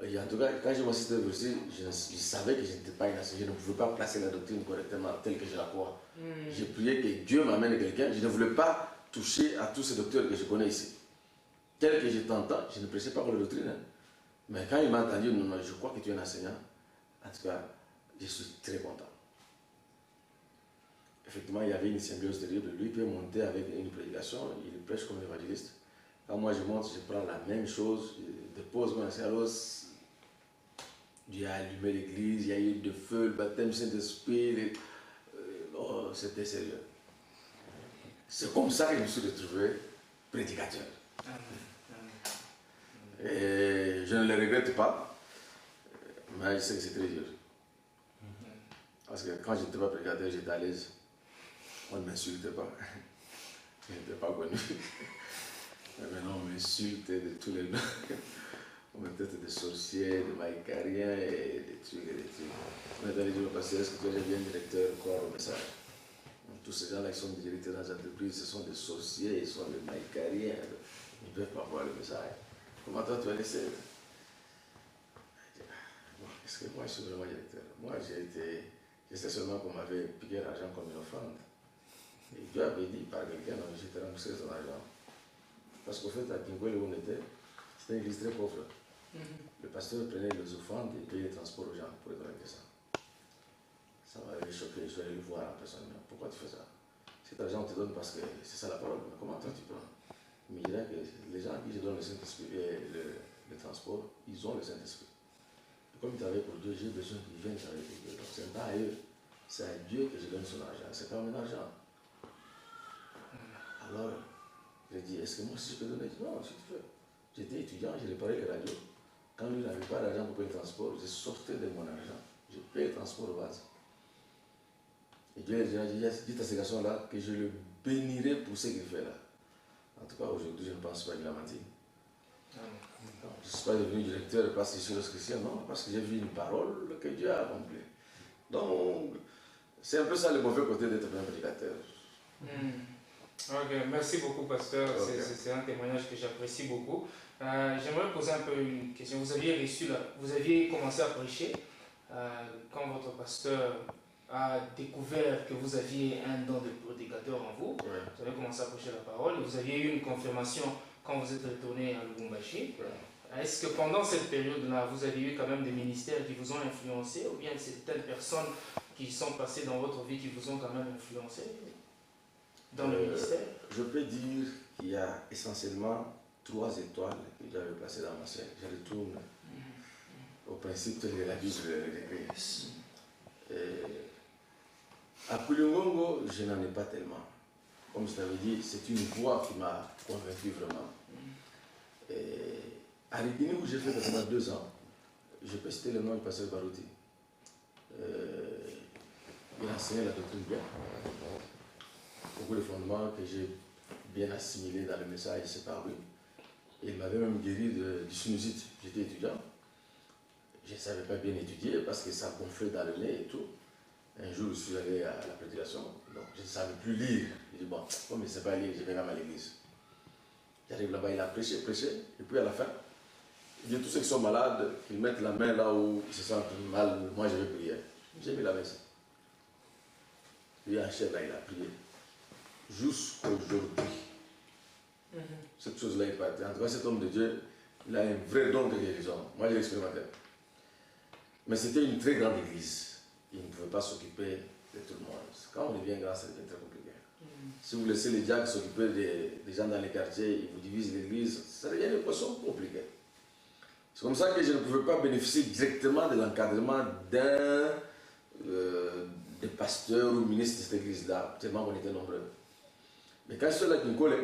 Et en tout cas, quand j'ai commencé cette œuvre aussi, je savais que je n'étais pas une enseignant, je ne pouvais pas placer la doctrine correctement telle que je la crois. J'ai prié que Dieu m'amène quelqu'un, je ne voulais pas toucher à tous ces docteurs que je connais ici. Tel que je t'entends, je ne prêchais pas pour la doctrine. Hein. Mais quand il m'a entendu, non, je crois que tu es un enseignant, en tout cas, je suis très content. Effectivement, il y avait une symbiose terrible. Lui peut monter avec une prédication, il prêche comme évangéliste. Quand moi je monte, je prends la même chose, je dépose mon ancien. Alors, Dieu a allumé l'église, il y a eu de feu, le baptême Saint-Esprit. Oh, c'était sérieux. C'est comme ça que je me suis retrouvé prédicateur. Et je ne le regrette pas, mais je sais que c'est très dur. Parce que quand je n'étais pas prédicateur, j'étais à l'aise. On ne m'insultait pas. Je n'étais pas connu. Mais maintenant, on m'insultait de tous les noms. On me traitait de sorciers, de maïcariens et des trucs et des trucs. On est allé dire au pasteur, est-ce que tu es bien directeur, croire au message? Tous ces gens-là qui sont directeurs dans les entreprises, ce sont des sorciers, ils sont des maïcariens. Ils ne peuvent pas voir le message. Comment toi tu as laissé? Est-ce que moi je suis vraiment directeur? Moi j'étais seulement qu'on m'avait piqué l'argent comme une offrande. Et Dieu avait dit par quelqu'un, non, je t'ai remboursé son argent. Parce qu'au fait, à Kingwell où on était, c'était une église très pauvre. Le pasteur prenait les offrandes et payait les transports aux gens pour les donner ça. Ça m'avait choqué, je suis allé le voir en personne. Pourquoi tu fais ça? Cet argent on te donne parce que c'est ça la parole. Mais comment toi tu prends? Mais il dirait que les gens à qui je donne le Saint-Esprit et le transport, ils ont le Saint-Esprit. Comme ils travaillent pour Dieu, j'ai besoin qu'ils viennent travailler pour Dieu. Donc c'est pas à eux, c'est à Dieu que je donne son argent. C'est pas mon argent. Alors, j'ai dit, est-ce que moi aussi je peux donner? Non, si tu veux. J'étais étudiant, j'ai réparé les radios. Quand lui n'avait pas d'argent pour payer le transport, je sortais de mon argent. Je paye le transport de base. Et Dieu a dit à ces garçons-là que je le bénirai pour ce qu'il fait là. En tout cas, aujourd'hui, je ne pense pas qu'il a menti. Je ne suis pas devenu directeur parce que je suis le chrétien, non, parce que j'ai vu une parole que Dieu a accomplie. Donc, c'est un peu ça le mauvais côté d'être un prédicateur. Ok, merci beaucoup, pasteur. Okay. C'est un témoignage que j'apprécie beaucoup. J'aimerais poser un peu une question. Vous aviez commencé à prêcher quand votre pasteur a découvert que vous aviez un don de prédicateur en vous. Ouais. Vous avez commencé à prêcher la parole et vous aviez eu une confirmation quand vous êtes retourné à Lubumbashi. Ouais. Est-ce que pendant cette période-là, vous avez eu quand même des ministères qui vous ont influencé ou bien certaines personnes qui sont passées dans votre vie qui vous ont quand même influencé dans le ministère? Je peux dire qu'il y a essentiellement 3 étoiles que j'avais placées dans ma chaîne. Je retourne au principe de la vie de l'église. À Kulungongo, je n'en ai pas tellement. Comme je t'avais dit, c'est une voix qui m'a convaincu vraiment. À Ribini, où j'ai fait pendant 2 ans, je peux citer le nom du pasteur Barouti. Il a enseigné la doctrine bien. Beaucoup de fondements que j'ai bien assimilés dans le message, c'est par lui. Et il m'avait même guéri du sinusite. J'étais étudiant. Je ne savais pas bien étudier parce que ça gonflait dans le nez et tout. Un jour, je suis allé à la prédication, donc je ne savais plus lire. Je dis, bon, mais c'est pas lire, je vais même à l'église. J'arrive là-bas, il a prêché, et puis à la fin, il dit tous ceux qui sont malades, qu'ils mettent la main là où ils se sentent mal, moi je vais prier. J'ai mis la main ici. Lui, un chef là, il a prié. Jusqu'aujourd'hui. Cette chose-là est partie. En tout cas, cet homme de Dieu, il a un vrai don de guérison. Moi, j'ai expérimenté. Mais c'était une très grande église. Il ne pouvait pas s'occuper de tout le monde. Quand on devient grand, ça devient très compliqué. Si vous laissez les diacres s'occuper des gens dans les quartiers, ils vous divisent l'église, ça devient une poisson compliquée. C'est comme ça que je ne pouvais pas bénéficier directement de l'encadrement d'un des pasteurs ou ministres de cette église-là, tellement qu'on était nombreux. Mais quand je suis avec Nicolas,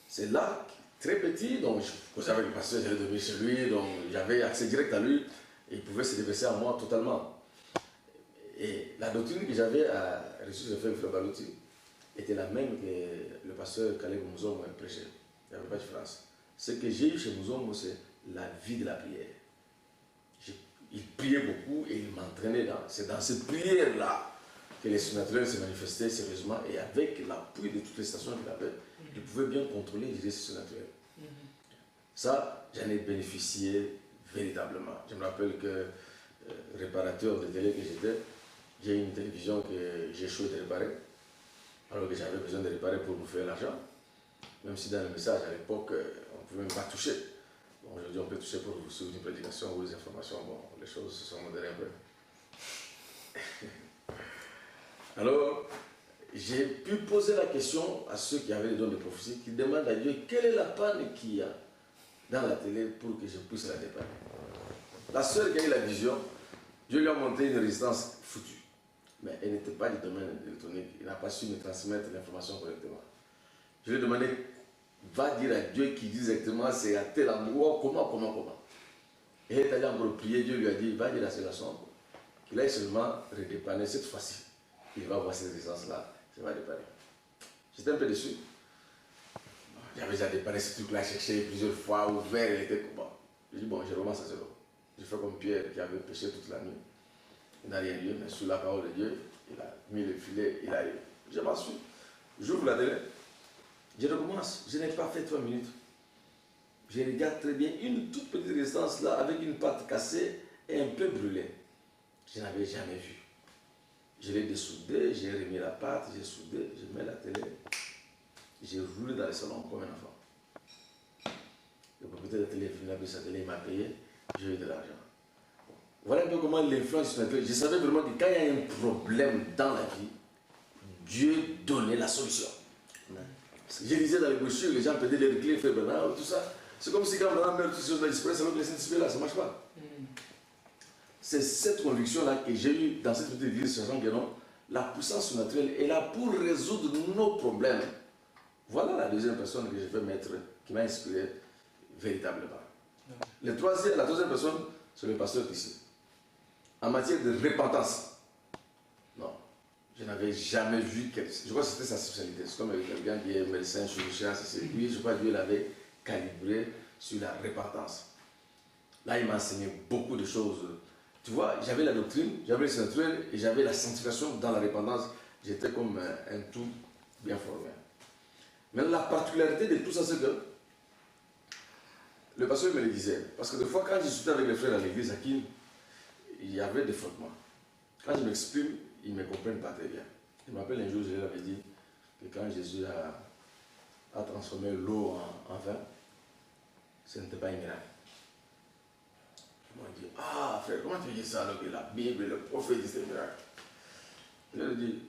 c'est là, très petit, donc je savais que le pasteur, j'allais devenir chez lui, donc j'avais accès direct à lui, et il pouvait se déverser à moi totalement. Et la doctrine que j'avais reçue de Frère Balouti était la même que le pasteur Caleb Mouzom prêchait. Il n'y avait pas de différence. Ce que j'ai eu chez Mouzom, c'est la vie de la prière. Il priait beaucoup et il m'entraînait dans. C'est dans cette prière-là que les surnaturels se manifestaient sérieusement et avec l'appui de toutes les stations qu'il avait, il pouvait bien contrôler et gérer ces surnaturels. Ça, j'en ai bénéficié véritablement. Je me rappelle que réparateur de télé que j'étais, j'ai une télévision que j'ai échoué de réparer, alors que j'avais besoin de réparer pour nous faire l'argent. Même si dans le message à l'époque, on ne pouvait même pas toucher. Bon, aujourd'hui, on peut toucher pour vous suivre une prédication ou des informations. Bon, les choses se sont modérées un peu. Alors, j'ai pu poser la question à ceux qui avaient les dons de prophétie, qui demandent à Dieu quelle est la panne qu'il y a dans la télé pour que je puisse la dépanner. La seule qui a eu la vision, Dieu lui a montré une résistance foutue. Mais elle n'était pas du domaine électronique. Il n'a pas su me transmettre l'information correctement. Je lui ai demandé, va dire à Dieu qui dit exactement c'est à tel endroit, comment. Et il est allé encore prier, Dieu lui a dit, va dire à ce garçon qu'il aille seulement redépanner cette fois-ci. Il va voir cette résistance-là, ça va dépanner. J'étais un peu déçu. J'avais déjà dépanné ce truc-là, cherché plusieurs fois, ouvert, il était bon. J'ai dit, bon, je recommence à zéro. J'ai fait comme Pierre qui avait péché toute la nuit. Il n'a rien eu, mais sous la parole de Dieu, il a mis le filet, il a eu. Je m'en suis. J'ouvre la télé, je recommence. Je n'ai pas fait 3 minutes. Je regarde très bien une toute petite résistance là, avec une patte cassée et un peu brûlée. Je n'avais jamais vu. Je l'ai dessoudé, j'ai remis la pâte, j'ai soudé, je mets la télé, j'ai roulé dans le salon comme un enfant. Le propriétaire de la télé est venu avec sa télé, il m'a payé, j'ai eu de l'argent. Voilà un peu comment l'influence sur la télé. Je savais vraiment que quand il y a un problème dans la vie, Dieu donnait la solution. Je lisais dans les brochures, les gens pedaient les clés, Frère Bernard, tout ça. C'est comme si quand Bernard meurt, toutes ces choses-là disparaissent, alors que les Saint-Esprit là, ça ne marche pas. C'est cette conviction-là que j'ai eue dans cette petite église, sachant que non, la puissance surnaturelle est là pour résoudre nos problèmes. Voilà la deuxième personne que je vais mettre, qui m'a inspiré véritablement. La troisième personne, c'est le pasteur ici. En matière de repentance, non, je n'avais jamais vu quelqu'un. Je crois que c'était sa spécialité. C'est comme quelqu'un qui est médecin, chirurgien, lui, je crois que Dieu l'avait calibré sur la repentance. Là, il m'a enseigné beaucoup de choses. Tu vois, j'avais la doctrine, j'avais le surnaturel et j'avais la sanctification dans la repentance. J'étais comme un tout bien formés. Mais la particularité de tout ça, c'est que le pasteur me le disait. Parce que des fois, quand je suis avec les frères à l'église à Kim, il y avait des frottements. Quand je m'exprime, ils ne me comprennent pas très bien. Il m'appelle un jour, je leur avais dit que quand Jésus a transformé l'eau en vin, ce n'était pas un miracle. Ils m'ont dit, ah frère, comment tu dis ça alors que la Bible, le prophète dit c'est un miracle? Je leur ai dit,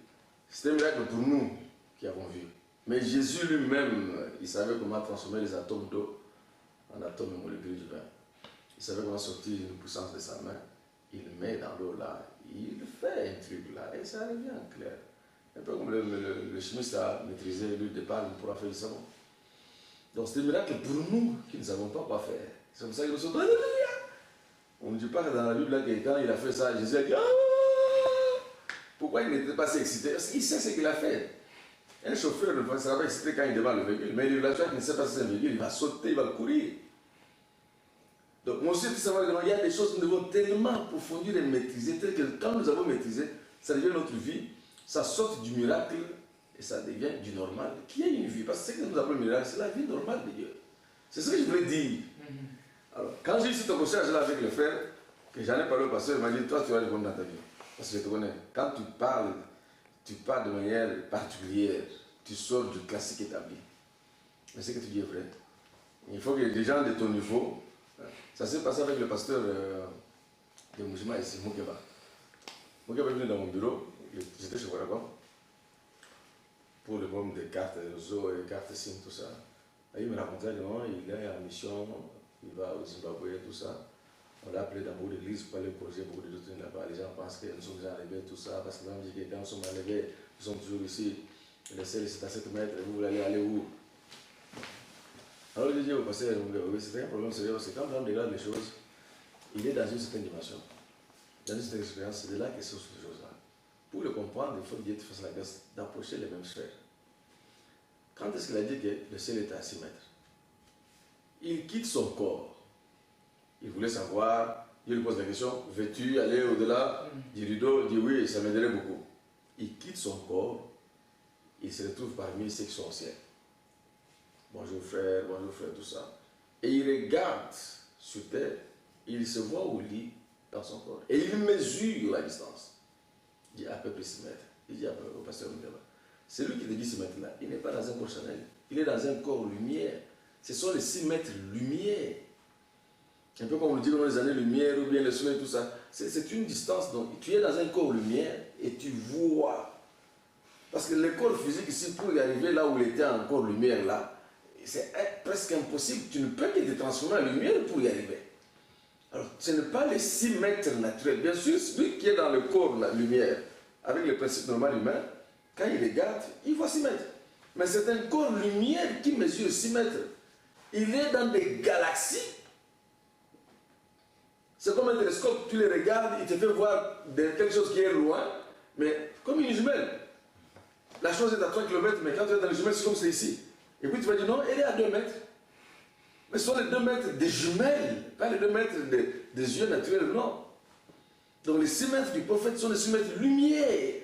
c'est un miracle pour nous qui avons vu. Mais Jésus lui-même, il savait comment transformer les atomes d'eau en atomes et molécules du vin. Il savait comment sortir une puissance de sa main. Il met dans l'eau là, il fait un truc là, et ça revient clair. Un peu comme le chimiste a maîtrisé l'huile de palme pour en faire du savon. Donc c'est un miracle pour nous qui ne savons pas quoi faire. C'est comme ça que nous sommes. On ne dit pas que dans la Bible là, que quand il a fait ça, Jésus a dit, ah! Pourquoi il n'était pas si excité? Parce qu'il sait ce qu'il a fait. Un chauffeur ne sera pas excité quand il démarre le véhicule, mais le villageois qui ne sait pas si c'est un véhicule, il va sauter, il va courir. Donc, moi aussi, il faut savoir qu'il y a des choses que nous devons tellement approfondir et maîtriser, telles que quand nous avons maîtrisé, ça devient notre vie, ça sort du miracle et ça devient du normal, qui est une vie. Parce que ce que nous appelons le miracle, c'est la vie normale de Dieu. C'est ce que je voulais dire. Alors, quand j'ai eu cette conversation avec le frère, que j'en ai parlé au pasteur, il m'a dit, toi, tu vas répondre dans ta vie. Parce que je te connais. Quand tu parles de manière particulière, tu sors du classique établi. Mais ce que tu dis est vrai. Il faut que les gens de ton niveau. Ça s'est passé avec le pasteur de Moujima ici, Moukeba. Moukeba est venu dans mon bureau, j'étais chez Vodacom, pour le problème des cartes réseau et cartes SIM, tout ça. Et il me racontait qu'il est en mission, il va au Zimbabwe, tout ça. On l'a appelé dans beaucoup d'églises pour aller projet, beaucoup de doctrines là-bas. Les gens pensent que nous sommes déjà arrivés, tout ça, parce que même dit que quand nous sommes arrivés, nous sommes toujours ici. Le ciel est à 7 mètres, vous voulez aller où? Alors je dis au pasteur, oui, c'est un problème sérieux, parce que quand on regarde les choses, il est dans une certaine dimension, dans une certaine expérience, c'est de là que sont ces choses-là. Pour le comprendre, il faut Dieu te fasse la grâce d'approcher les mêmes sphères. Quand est-ce qu'il a dit que le ciel était à 6 mètres? Il quitte son corps. Il voulait savoir, Dieu lui pose la question, veux-tu aller au-delà du rideau? Il dit oui, ça m'aiderait beaucoup. Il quitte son corps, il se retrouve parmi ceux qui sont au ciel. Bonjour frère, tout ça. Et il regarde sur terre, il se voit au lit dans son corps. Et il mesure la distance. Il dit à peu près 6 mètres. Il dit au pasteur Mugaba, c'est lui qui te dit 6 mètres là. Il n'est pas dans un corps charnel, il est dans un corps lumière. Ce sont les 6 mètres lumière. Un peu comme on le dit dans les années-lumière ou bien le soleil, tout ça. C'est une distance. Donc tu es dans un corps lumière et tu vois. Parce que le corps physique ici, pour y arriver là où il était en corps lumière là, c'est presque impossible. Tu ne peux que te transformer en lumière pour y arriver. Alors, ce n'est pas les 6 mètres naturels. Bien sûr, celui qui est dans le corps, la lumière, avec le principe normal humain, quand il regarde, il voit 6 mètres. Mais c'est un corps lumière qui mesure 6 mètres. Il est dans des galaxies. C'est comme un télescope, tu le regardes, il te fait voir quelque chose qui est loin, mais comme une jumelle. La chose est à 3 km, mais quand tu es dans les jumelles, c'est comme c'est ici. Et puis tu vas dire non, elle est à 2 mètres. Mais ce sont les 2 mètres des jumelles, pas les 2 mètres des yeux naturels, non. Donc les 6 mètres du prophète sont les 6 mètres lumière.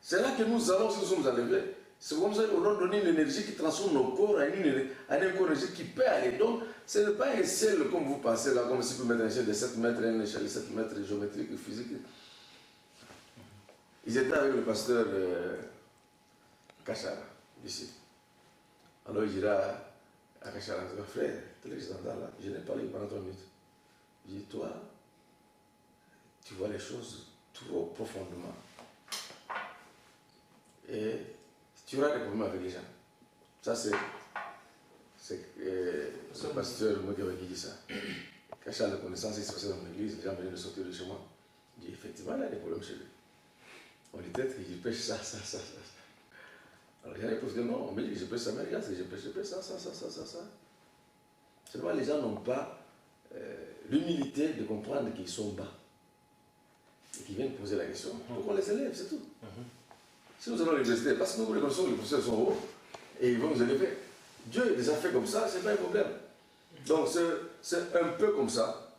C'est là que nous allons, si nous sommes enlevés. C'est comme ça qu'on a donné une énergie qui transforme nos corps à un corps énergie qui peut aller. Donc ce n'est pas un ciel comme vous pensez là, comme si vous mettez un ciel de 7 mètres, une échelle de 7 mètres géométrique, physique. Ils étaient avec le pasteur Kachara, ici. Alors il dira à Kachara, frère, là, je n'ai parlé pendant 3 minutes. Il dit, toi, tu vois les choses trop profondément. Et tu auras des problèmes avec les gens. Ça, c'est le pasteur Mugaba qui dit ça. Kachara, la connaissance, il se passait dans l'église, les gens venaient de sortir de chez moi. Il dit, effectivement, il y a des problèmes chez lui. On dit peut-être qu'il pêche ça. Alors les gens peuvent dire non, on me dit que je pêche ça, mais regarde, je pêche ça. Seulement les gens n'ont pas l'humilité de comprendre qu'ils sont bas. Et qu'ils viennent poser la question. Donc on les élève, c'est tout. Si nous allons à l'université, parce que nous reconnaissons que les professeurs sont hauts, et ils vont nous élever. Dieu les a fait comme ça, c'est pas un problème. Donc c'est un peu comme ça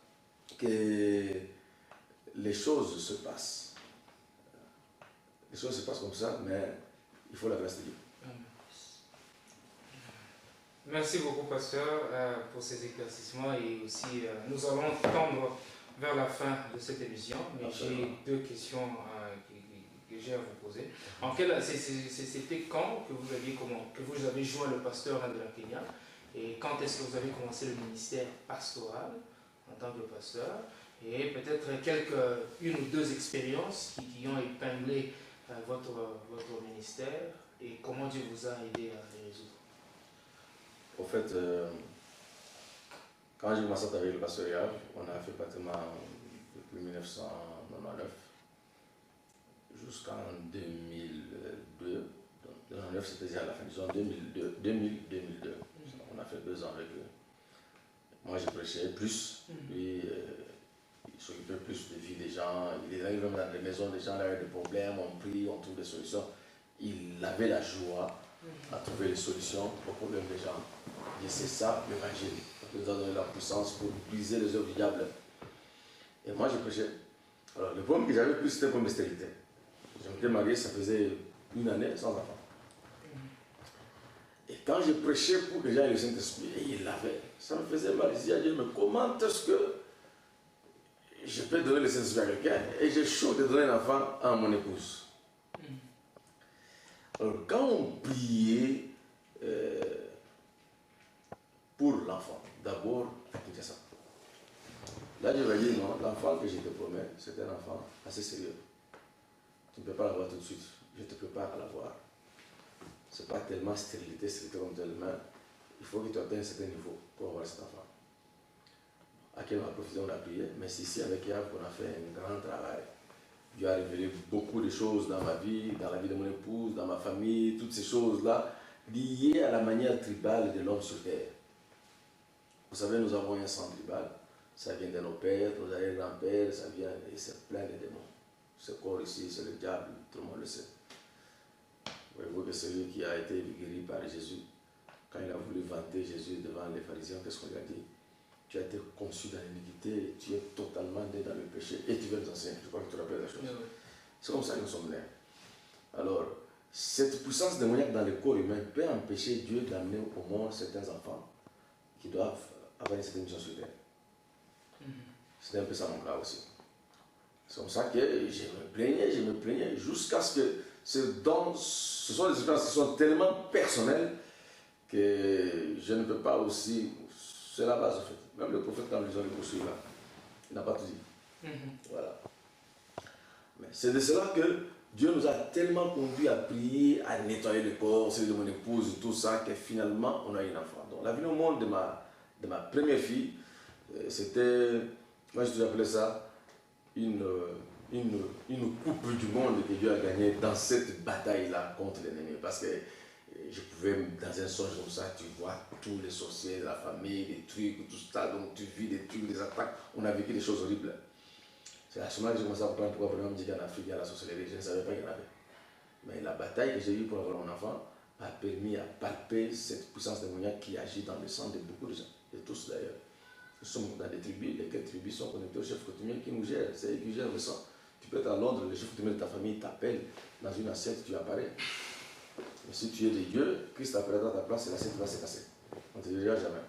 que les choses se passent. Les choses se passent comme ça, mais il faut la grâce de Dieu. Merci beaucoup, pasteur, pour ces éclaircissements et aussi nous allons tendre vers la fin de cette émission, mais j'ai deux questions que j'ai à vous poser. C'était quand que vous avez joint le pasteur de la Kenya et quand est-ce que vous avez commencé le ministère pastoral en tant que pasteur et peut-être une ou deux expériences qui ont épinglé votre ministère et comment Dieu vous a aidé à les résoudre. Au fait, quand j'ai commencé avec le pasteur Yav, on a fait pratiquement depuis 1999 jusqu'en 2002. Donc 2009 c'était déjà à la fin, disons 2002. On a fait 2 ans avec eux. Moi je prêchais plus, lui il s'occupait plus de vie des gens, il arrivait même dans les maisons des gens, il avait des problèmes, on prie, on trouve des solutions. Il avait la joie à trouver les solutions aux problèmes des gens. Et c'est ça l'évangile. Il nous a donné la puissance pour briser les œuvres du diable. Et moi je prêchais. Alors le problème que j'avais plus c'était le problème de stérilité. Je m'étais marié, ça faisait 1 année sans enfant. Et quand je prêchais pour que les gens aient le Saint-Esprit, et il l'avait, ça me faisait mal. Je disais à Dieu, mais comment est-ce que je peux donner le Saint-Esprit à quelqu'un et j'ai chaud de donner un enfant à mon épouse. Alors quand on priait pour l'enfant, d'abord à Kinshasa, là je vais dire non, l'enfant que je te promets, c'est un enfant assez sérieux. Tu ne peux pas l'avoir tout de suite, je te prépare à l'avoir. Ce n'est pas tellement stérilité comme tellement, il faut que tu atteignes un certain niveau pour avoir cet enfant. À quel on a profité, on a prié, mais c'est ici avec Yav qu'on a fait un grand travail. Dieu a révélé beaucoup de choses dans ma vie, dans la vie de mon épouse, dans ma famille, toutes ces choses-là liées à la manière tribale de l'homme sur terre. Vous savez, nous avons un sang tribal, ça vient de nos pères, nos arrière-grands-pères, ça vient et c'est plein de démons. Ce corps ici, c'est le diable, tout le monde le sait. Voyez-vous que celui qui a été guéri par Jésus, quand il a voulu vanter Jésus devant les pharisiens, qu'est-ce qu'on lui a dit? Tu as été conçu dans l'iniquité, tu es totalement né dans le péché et tu veux nous enseigner. Je crois que tu te rappelles la chose. Oui. C'est comme ça que nous sommes nés. Alors, cette puissance démoniaque dans le corps humain peut empêcher Dieu d'amener au monde certains enfants qui doivent avoir une certaine mission sur terre. C'était un peu ça mon cas aussi. C'est comme ça que je me plaignais, jusqu'à ce que ce sont des expériences qui sont tellement personnelles que je ne peux pas aussi. C'est la base en fait. Même le prophète, quand ils ont les poursuivis là, il n'a pas tout dit. Voilà. Mais c'est de cela que Dieu nous a tellement conduits à prier, à nettoyer le corps, celui de mon épouse, tout ça, que finalement on a eu un enfant. Donc la vie au monde de ma première fille, c'était, moi je appelais ça une coupe du monde que Dieu a gagnée dans cette bataille-là contre l'ennemi. Parce que je pouvais, dans un songe comme ça, tu vois tous les sorciers de la famille, des trucs, tout ça, donc tu vis des trucs, des attaques. On a vécu des choses horribles. C'est à ce moment que j'ai commencé à comprendre pourquoi vraiment on me dit qu'en Afrique, il y a la sorcellerie. Je ne savais pas qu'il y en avait. Mais la bataille que j'ai eue pour avoir mon enfant a permis à palper cette puissance démoniaque qui agit dans le sang de beaucoup de gens. Et tous d'ailleurs. Nous sommes dans des tribus, lesquelles tribus sont connectées au chef coutumier qui nous gère. C'est eux qui gèrent le sang. Tu peux être à Londres, le chef coutumier de ta famille t'appelle dans une assiette, tu apparais. Mais si tu es de Dieu, Christ apparaîtra à ta place et l'assiette va se casser. On ne te dira jamais.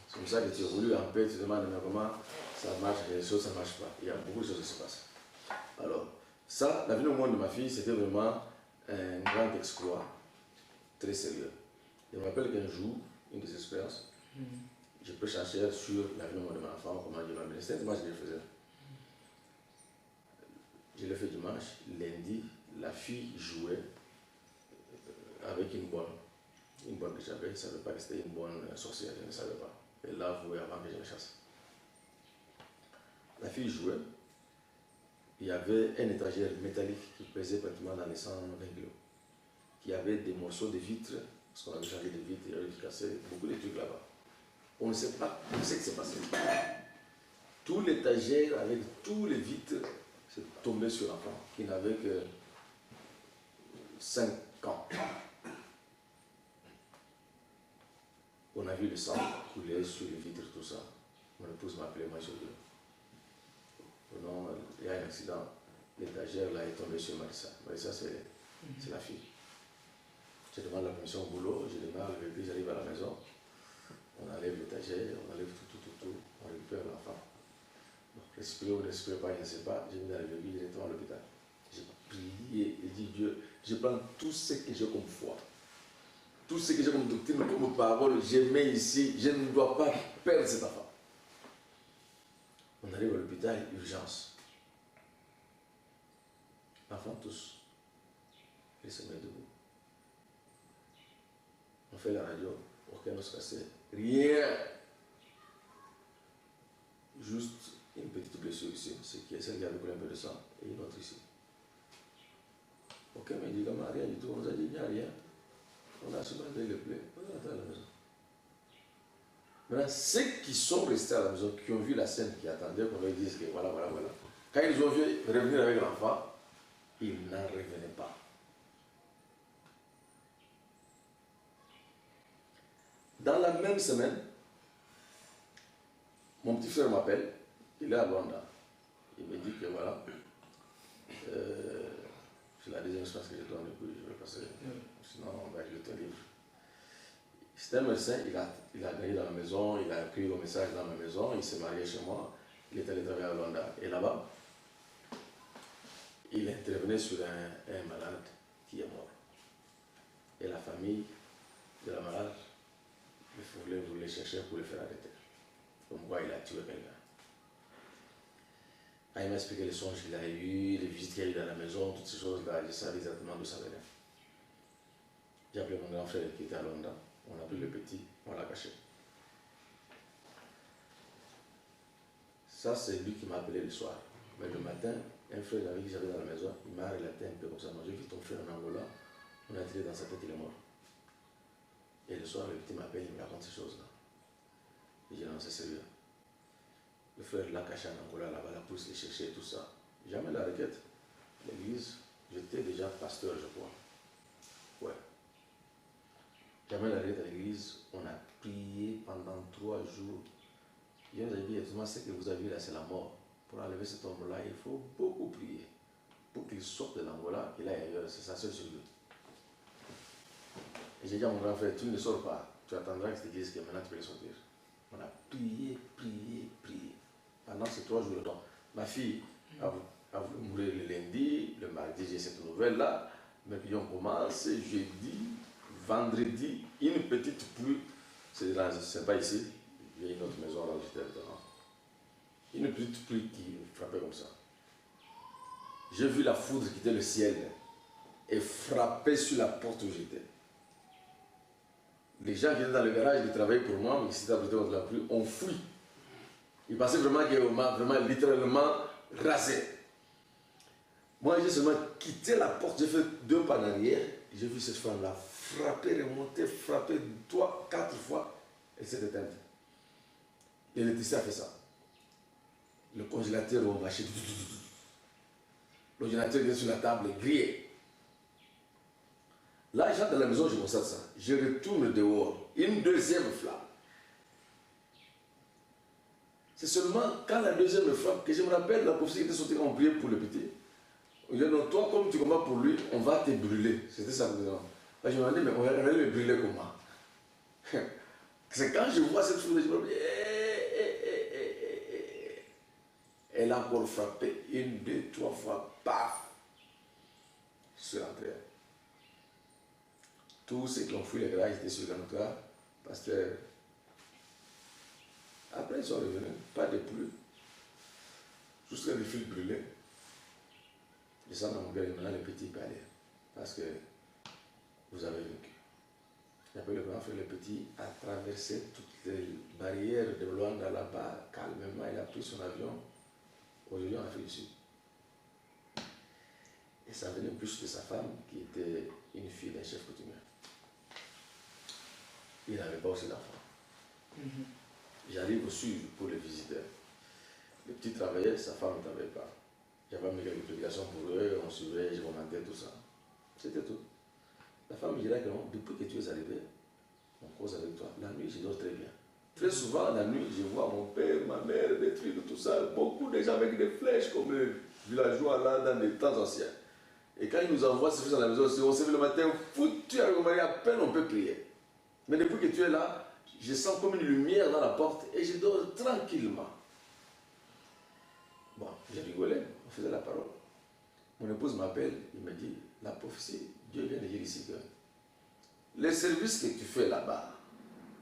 C'est comme ça que tu as voulu en paix, tu te demandes mais comment ça marche, les choses ça ne marche pas. Il y a beaucoup de choses qui se passent. Alors, ça, la vie au monde de ma fille, c'était vraiment un grand exploit, très sérieux. Je me rappelle qu'un jour, une des expériences, je peux chercher sur la vie au monde de mon enfant, comment Dieu m'a béni. C'était dimanche que je le faisais. Je l'ai fait dimanche, lundi, la fille jouait avec une bonne que j'avais, je ne savais pas que c'était une bonne sorcière, je ne savais pas. Elle l'a avoué avant que je la chasse. La fille jouait, il y avait un étagère métallique qui pesait pratiquement dans les 120 kg, qui avait des morceaux de vitres, parce qu'on avait changé de vitres, il y avait cassé beaucoup de trucs là-bas. On ne sait pas ce qui s'est passé. Tout l'étagère avec tous les vitres s'est tombé sur l'enfant, qui n'avait que 5 ans. On a vu le sang couler sur les vitres, tout ça. Mon épouse m'a appelé, moi je dis, non, il y a un accident, l'étagère là est tombée sur Marissa. Marissa, c'est c'est la fille. Je demande la permission au boulot, je démarre le bébé, j'arrive à la maison, on enlève l'étagère, on enlève tout, on récupère l'enfant. Respirer ou ne respirer pas, je ne sais pas, j'ai mis dans le bébé directement à l'hôpital. J'ai prié et dit Dieu, je prends tout ce que j'ai comme foi, tout ce que j'ai comme doctrine, comme parole, je mets ici, je ne dois pas perdre cet enfant. On arrive à l'hôpital, urgence. Enfants tous, ils se mettent debout. On fait la radio, aucun os cassé, rien. Juste une petite blessure ici, c'est celle qui avait coulé un peu de sang, et une autre ici. Aucun m'a dit, comment rien du tout, on nous a dit, il n'y a rien. On a soulevé le plaies, on est rentré à la maison. Maintenant, ceux qui sont restés à la maison, qui ont vu la scène, qui attendaient qu'on leur dise que voilà. Quand ils ont vu revenir avec l'enfant, ils n'en revenaient pas. Dans la même semaine, mon petit frère m'appelle, il est à Luanda. Il me dit que voilà, c'est la deuxième chance que je donne, je vais passer, sinon je te livre. C'était un médecin, il a gagné dans la maison, il a écrit le message dans ma maison, il s'est marié chez moi, il est allé travailler à Luanda. Et là-bas, il intervenait sur un malade qui est mort. Et la famille de la malade voulait chercher pour le faire arrêter. Comme quoi il a tué quelqu'un. Quand il m'a expliqué les songes qu'il a eu, les visites qu'il a eu dans la maison, toutes ces choses-là, je savais exactement d'où ça venait. J'ai appelé mon grand frère qui était à Londres, on a pris le petit, on l'a caché. Ça, c'est lui qui m'a appelé le soir. Mais le matin, un frère avec qui j'avais dans la maison, il m'a relaté un peu comme ça. Moi, j'ai vu ton frère en Angola, on a tiré dans sa tête, il est mort. Et le soir, le petit m'appelle, il me raconte ces choses-là. Et j'ai lancé sérieux. Le frère l'a caché en Angola, là-bas, la pousse, les chercher, tout ça. Jamais la requête. L'église, j'étais déjà pasteur, je crois. Ouais. Jamais la requête à l'église, on a prié pendant 3 jours. Je vous ai dit, exactement ce que vous avez vu là, c'est la mort. Pour enlever cet homme-là, il faut beaucoup prier. Pour qu'il sorte de l'Angola, il aille ailleurs, c'est sa seule survie. Et j'ai dit à mon grand frère, tu ne sors pas, tu attendras que cette église que maintenant tu peux le sortir. On a prié. Pendant ces 3 jours, donc, ma fille a voulu mourir le lundi, le mardi, j'ai cette nouvelle-là, mais puis on commence, jeudi, vendredi, une petite pluie, c'est pas ici, il y a une autre maison là où j'étais dedans. Une petite pluie qui frappait comme ça. J'ai vu la foudre quitter le ciel et frapper sur la porte où j'étais. Les gens qui étaient dans le garage, ils travaillaient pour moi, mais qui s'étaient abrités contre la pluie, ont fui. Ils pensaient vraiment qu'on m'a vraiment littéralement rasé. Moi, j'ai seulement quitté la porte, j'ai fait 2 pas en arrière, et j'ai vu cette femme-là frapper, remonter, frapper 3, 4 fois, et s'est éteinte. L'électricité a fait ça. Le congélateur a marché. L'ordinateur est sur la table, grillé. Là, j'entre dans la maison, je constate ça. Je retourne dehors. Une deuxième flamme. C'est seulement quand la deuxième flamme que je me rappelle, la prophétie qui était sortie quand on priait pour le petit. Il dit, non, toi, comme tu combats pour lui, on va te brûler. C'était ça. Là, je me demandais, mais on va le brûler comment? C'est quand je vois cette chose, je me dis, elle a encore frappé 1, 2, 3 fois, paf, je suis rentré. Tous ceux qui ont fui les garages étaient sur le cas, parce que après ils sont revenus, pas de pluie, juste les fils brûlés. Je sens dans mon cœur, maintenant le petit peut aller, parce que vous avez vécu. Et après le grand frère, le petit, a traversé toutes les barrières de Luanda là-bas, calmement, il a pris son avion. Aujourd'hui en Afrique du Sud. Et ça venait plus de sa femme, qui était une fille d'un chef coutumier. Il n'avait pas aussi d'enfant. J'arrive au sud pour le visiter. Le petit travaillait, sa femme ne travaillait pas. J'avais mis quelques publications pour eux, on suivait, je commentais tout ça. C'était tout. La femme me dirait que non, depuis que tu es arrivé, on cause avec toi. La nuit, je dors très bien. Très souvent, la nuit, je vois mon père, ma mère, détruire tout ça. Beaucoup de gens avec des flèches comme les villageois là dans les temps anciens. Et quand il nous envoie ce service à la maison, on se lève le matin, foutu à à peine on peut prier. Mais depuis que tu es là, je sens comme une lumière dans la porte et je dors tranquillement. Bon, j'ai rigolé, on faisait la parole. Mon épouse m'appelle, il me dit, la prophétie, Dieu vient de dire ici que les services que tu fais là-bas,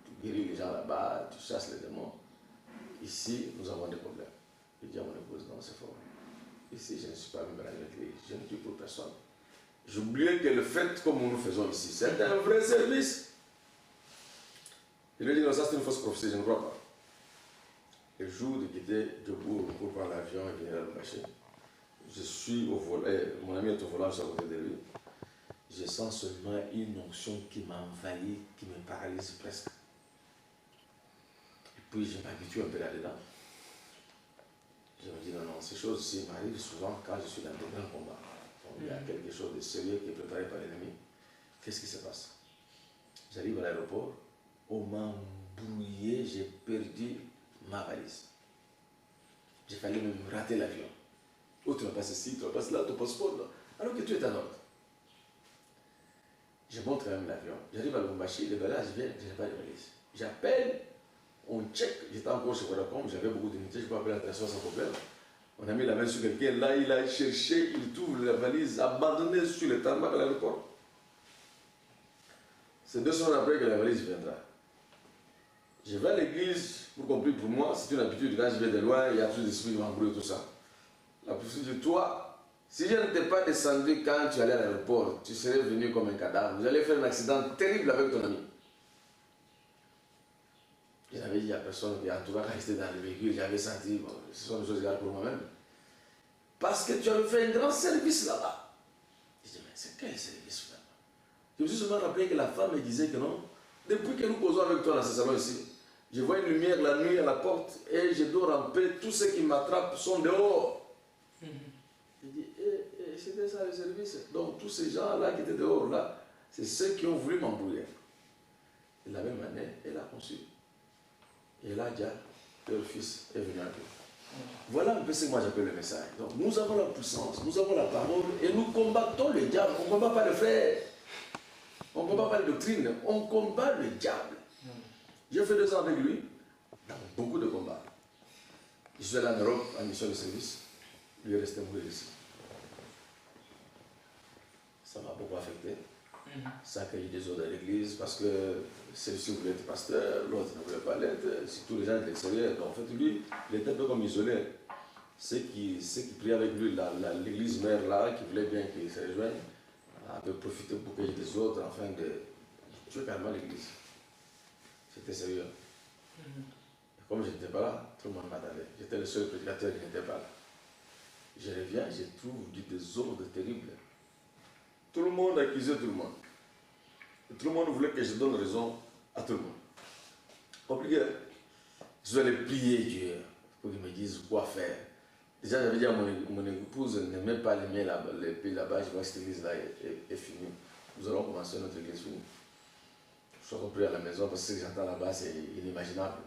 tu guéris les gens là-bas, tu chasses les démons, ici, nous avons des problèmes. Je dis à mon épouse, non, c'est faux. Ici, je ne suis pas même à l'église, je ne tue pour personne. J'oubliais que le fait comme nous faisons ici, c'est un vrai service. Il lui dit, non, ça c'est une fausse prophétie, je ne crois pas. Le jour de quitter Djobourg pour prendre l'avion et venir à Lubumbashi, je suis au volant, mon ami est au volant, je suis à côté de lui. Je sens seulement une onction qui m'envahit, qui me paralyse presque. Et puis je m'habitue un peu là-dedans. Je me dis, non, non, ces choses-ci m'arrivent souvent quand je suis dans de grands combats. Donc, il y a quelque chose de sérieux qui est préparé par l'ennemi. Qu'est-ce qui se passe? J'arrive à l'aéroport, on m'a embrouillé, j'ai perdu ma valise. J'ai failli même rater l'avion. Oh, tu vas passer ici, tu vas passer là, ton passeport là. Alors que tu es en ordre. Je monte quand même l'avion. J'arrive à Lubumbashi, le balage vient, je n'ai pas de valise. J'appelle, on check, j'étais encore chez Vodacom, j'avais beaucoup d'unités, je peux appeler l'attention sans problème. On a mis la main sur quelqu'un, là il a cherché, il trouve la valise abandonnée sur le tarmac à l'aéroport. C'est 2 semaines après que la valise viendra. Je vais à l'église, pour comprendre pour moi, c'est une habitude, quand je vais de loin, il y a toujours des esprits qui m'embrouillent, tout ça. La prophétie de toi, si je ne t'ai pas descendu quand tu allais à l'aéroport, tu serais venu comme un cadavre. Vous allez faire un accident terrible avec ton ami. J'avais dit à personne qui en tout cas resté dans le véhicule, j'avais senti, bon, ce sont des choses égales pour moi-même. Parce que tu avais fait un grand service là-bas. Je dis, mais c'est quel service là? Je me suis seulement rappelé que la femme me disait que non, depuis que nous causons avec toi dans ce salon ici, je vois une lumière la nuit à la porte et je dors en paix, tous ceux qui m'attrapent sont dehors. Je dis, c'était ça le service. Donc tous ces gens-là qui étaient dehors là, c'est ceux qui ont voulu m'embrouiller. Et la même année, elle a conçu. Et là, Dia, leur fils, est venu à Dieu. Voilà un peu ce que moi j'appelle le message. Donc nous avons la puissance, nous avons la parole et nous combattons le diable. On ne combat pas le frère. On ne combat pas la doctrine. On combat le diable. J'ai fait 2 ans avec lui dans beaucoup de combats. Je suis allé en Europe en mission de service. Lui est resté mourir ici. Ça m'a beaucoup affecté. Ça a créé des ordres à l'église parce que celui-ci voulait être pasteur, l'autre ne voulait pas l'être, surtout les gens de l'extérieur. En fait, lui, il était un peu comme isolé. Ceux qui priaient avec lui, l'église mère là, qui voulait bien qu'il se rejoigne, a peu profité pour qu'il y ait des autres afin de tuer carrément l'église. C'était sérieux. Et comme je n'étais pas là, tout le monde m'attendait. J'étais le seul prédicateur qui n'était pas là. Je reviens, je trouve du désordre terrible. Tout le monde accusait tout le monde. Et tout le monde voulait que je donne raison à tout le monde. Compliqué. Je dois aller prier Dieu pour qu'il me dise quoi faire. Déjà, j'avais dit à mon épouse, n'aimait pas les pays là-bas, je vois que cette église-là est finie. Nous allons commencer notre église finie. Je suis compris à la maison parce que ce que j'entends là-bas, c'est inimaginable.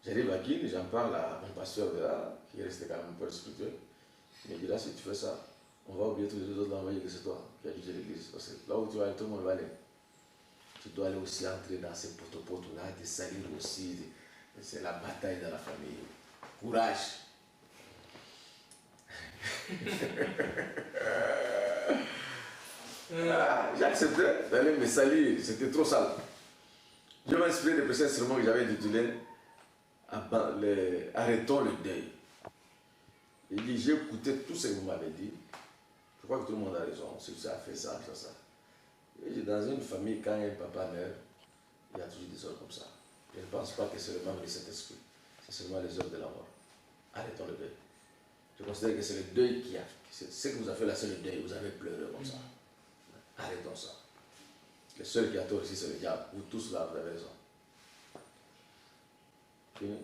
J'arrive à Guine, j'en parle à mon pasteur de là, qui est resté quand même un peu spirituel. Il me dit là, si tu fais ça, on va oublier tous les autres là, que c'est toi qui as dirigé l'église. Parce que là où tu vas aller, tout le monde va aller. Tu dois aller aussi entrer dans ces potes là, te salir aussi. C'est la bataille dans la famille. Courage. J'ai accepté d'aller me salir, c'était trop sale. Je m'ai inspiré de prêcher un sermon que j'avais intitulé Arrêtons le deuil. Il dit, j'ai écouté tout ce que vous m'avez dit. Je crois que tout le monde a raison. Si ça a fait ça, ça. Et dans une famille, quand un papa meurt, il y a toujours des œuvres comme ça. Je ne pense pas que c'est le membre de cet esprit. C'est seulement les œuvres de la mort. Arrêtons le deuil. Je considère que c'est le deuil qui a. Ce que vous avez fait là, c'est le deuil. Vous avez pleuré comme ça. Arrêtons ça. Le seul qui a tort ici, c'est le diable. Vous tous là, vous avez raison. Fini.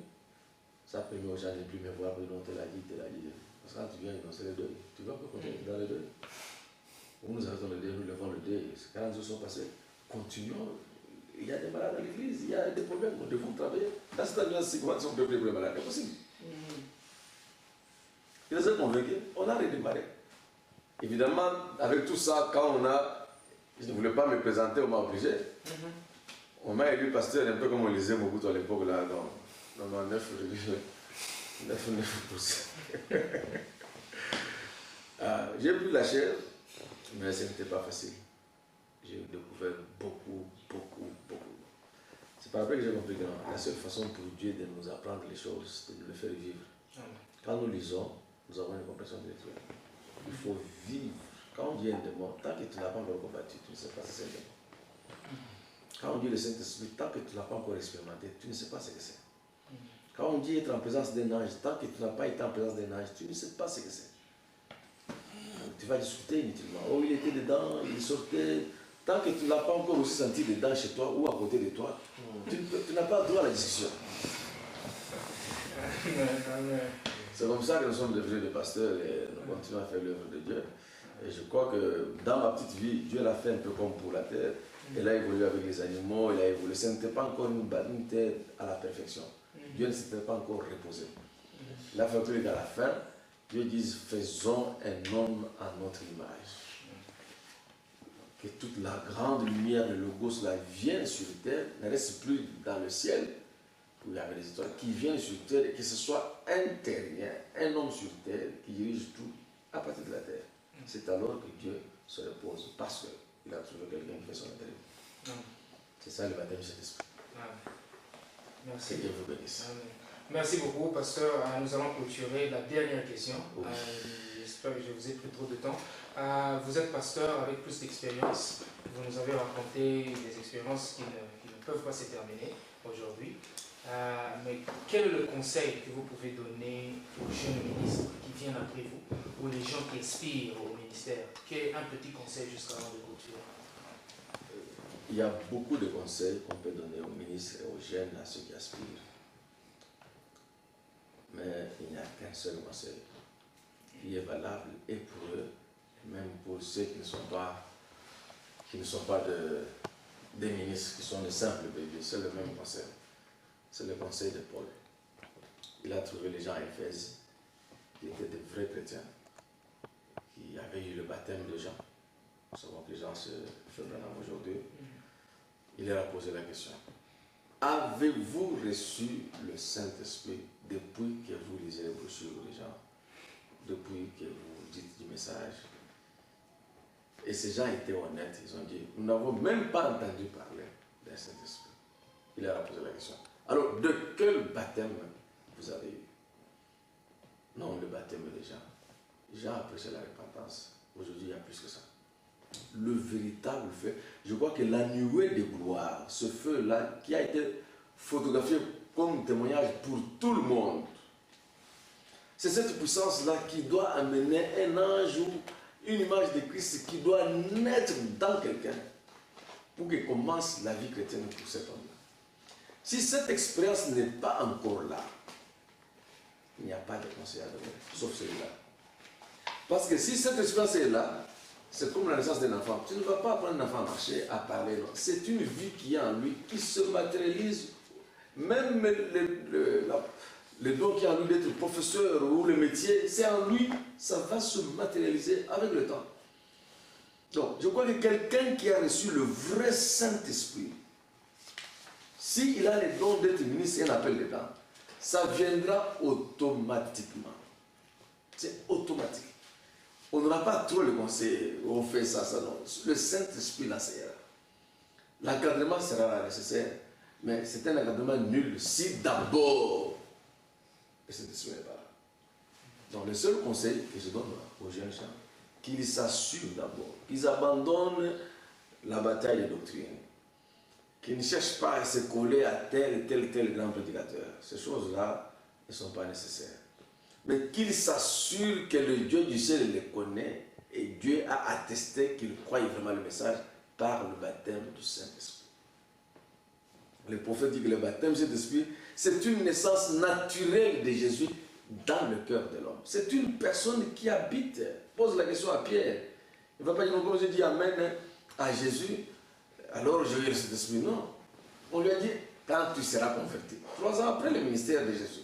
Ça permet aux gens de ne plus me voir, de non, te l'a dit. Parce que quand tu viens énoncer le deuil, tu vas pas continuer dans le deuil. Nous arrêtons le deuil, nous levons le deuil. 40 jours sont passés. Continuons. Il y a des malades dans l'église, il y a des problèmes, nous devons travailler. Dans cette alliance, comment on peut prier pour les malades? C'est possible. Ils sont convaincus, on a redémarré. Évidemment, avec tout ça, quand je ne voulais pas me présenter, on m'a obligé. On m'a élu pasteur un peu comme on lisait Mobutu à l'époque, là, dans 9 J'ai pris la chair, mais ce n'était pas facile. J'ai découvert beaucoup. C'est par après que j'ai compris que la seule façon pour Dieu de nous apprendre les choses, c'est de le faire vivre. Quand nous lisons, nous avons une compréhension de Dieu. Il faut vivre. Quand on dit un démon, tant que tu n'as pas encore combattu, tu ne sais pas ce que c'est un démon. Quand on dit le Saint-Esprit, tant que tu ne l'as pas encore expérimenté, tu ne sais pas ce que c'est. Quand on dit être en présence d'un ange, tant que tu n'as pas été en présence d'un ange, tu ne sais pas ce que c'est. Tu vas discuter inutilement. Oh, il était dedans, il sortait. Tant que tu ne l'as pas encore aussi senti dedans chez toi ou à côté de toi, tu n'as pas droit à la discussion. C'est comme ça que nous sommes devenus des pasteurs et nous continuons à faire l'œuvre de Dieu. Et je crois que dans ma petite vie, Dieu l'a fait un peu comme pour la terre. Il a évolué avec les animaux, il a évolué. Ce n'était pas encore une terre à la perfection. Dieu ne s'était pas encore reposé. Il a fallu qu'à la fin, Dieu dise, faisons un homme à notre image. Que toute la grande lumière, le logos, là, vienne sur terre, ne reste plus dans le ciel, où il y avait des étoiles, qui viennent sur terre et que ce soit un terrien, un homme sur terre qui dirige tout à partir de la terre. C'est alors que Dieu se repose parce qu'il a trouvé quelqu'un qui fait son intérêt. C'est ça le baptême de Saint-Esprit. Merci. Que Dieu vous bénisse. Merci beaucoup, pasteur. Nous allons clôturer la dernière question. J'espère que je vous ai pris trop de temps. Vous êtes pasteur avec plus d'expérience. Vous nous avez raconté des expériences qui ne peuvent pas se terminer aujourd'hui. Mais quel est le conseil que vous pouvez donner aux jeunes ministres qui viennent après vous, ou les gens qui aspirent au ministère? Quel est un petit conseil jusqu'à avant de clôturer? Il y a beaucoup de conseils qu'on peut donner aux ministres et aux jeunes, à ceux qui aspirent. Mais il n'y a qu'un seul conseil qui est valable et pour eux, et même pour ceux qui ne sont pas des ministres, qui sont de simples bébés. C'est le même conseil. C'est le conseil de Paul. Il a trouvé les gens à Éphèse qui étaient de vrais chrétiens, qui avaient eu le baptême de Jean. Nous savons que Jean se fait maintenant aujourd'hui. Il leur a posé la question. Avez-vous reçu le Saint-Esprit depuis que vous lisez les brochures des gens, depuis que vous dites du message? Et ces gens étaient honnêtes, ils ont dit, nous n'avons même pas entendu parler d'un Saint-Esprit. Il leur a posé la question. Alors, de quel baptême vous avez eu? Non, le baptême de Jean. Jean a prêché la repentance. Aujourd'hui, il y a plus que ça. Le véritable feu, je crois que la nuée de gloire, ce feu-là, qui a été photographié comme témoignage pour tout le monde, c'est cette puissance-là qui doit amener un ange ou une image de Christ qui doit naître dans quelqu'un pour qu'il commence la vie chrétienne pour cet homme-là. Si cette expérience n'est pas encore là, il n'y a pas de conseil à donner, sauf celui-là. Parce que si cette expérience est là, c'est comme la naissance d'un enfant. Tu ne vas pas apprendre un enfant à marcher, à parler. C'est une vie qui est en lui, qui se matérialise. Même le don qui est en lui d'être professeur ou le métier, c'est en lui, ça va se matérialiser avec le temps. Donc, je crois que quelqu'un qui a reçu le vrai Saint-Esprit, s'il a le don d'être ministre et un appel dedans, ça viendra automatiquement. C'est automatique. On n'aura pas trop le conseil, on fait ça, non. Le Saint-Esprit l'enseignera. L'encadrement sera nécessaire, mais c'est un encadrement nul si d'abord le Saint-Esprit n'est pas là. Donc le seul conseil que je donne aux jeunes gens, qu'ils s'assurent d'abord, qu'ils abandonnent la bataille de doctrine, qu'ils ne cherchent pas à se coller à tel et tel grand prédicateur. Ces choses-là ne sont pas nécessaires. Mais qu'il s'assure que le Dieu du ciel le connaît et Dieu a attesté qu'il croit vraiment le message par le baptême du Saint-Esprit. Le prophète dit que le baptême du Saint-Esprit, c'est une naissance naturelle de Jésus dans le cœur de l'homme. C'est une personne qui habite. Pose la question à Pierre. Il ne va pas dire, comme je dis Amen à Jésus, alors j'ai eu le Saint-Esprit. Non. On lui a dit, quand tu seras converti. 3 ans après le ministère de Jésus.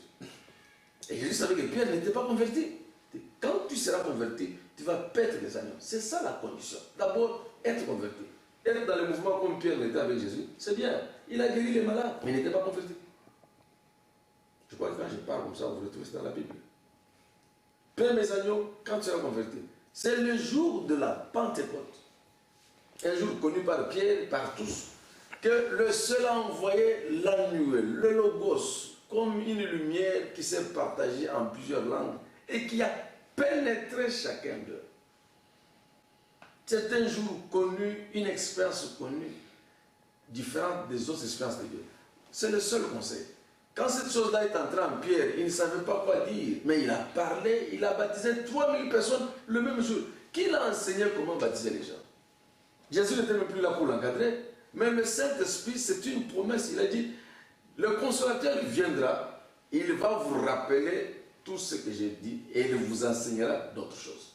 Et Jésus savait que Pierre n'était pas converti. Quand tu seras converti, tu vas paître des agneaux. C'est ça la condition. D'abord, être converti. Être dans le mouvement comme Pierre l'était avec Jésus, c'est bien. Il a guéri les malades, mais il n'était pas converti. Je crois que quand je parle comme ça, vous retrouvez ça dans la Bible. Paie mes agneaux quand tu seras converti. C'est le jour de la Pentecôte. Un jour connu par Pierre et par tous, que le seul a envoyé l'annuel, le logos, comme une lumière qui s'est partagée en plusieurs langues et qui a pénétré chacun d'eux. C'est un jour connu, une expérience connue, différente des autres expériences de Dieu. C'est le seul conseil. Quand cette chose-là est entrée en Pierre, il ne savait pas quoi dire, mais il a parlé, il a baptisé 3000 personnes le même jour. Qui l'a enseigné comment baptiser les gens? Jésus n'était même plus là pour l'encadrer, mais le Saint-Esprit, c'est une promesse. Il a dit, le consolateur viendra, il va vous rappeler tout ce que j'ai dit et il vous enseignera d'autres choses.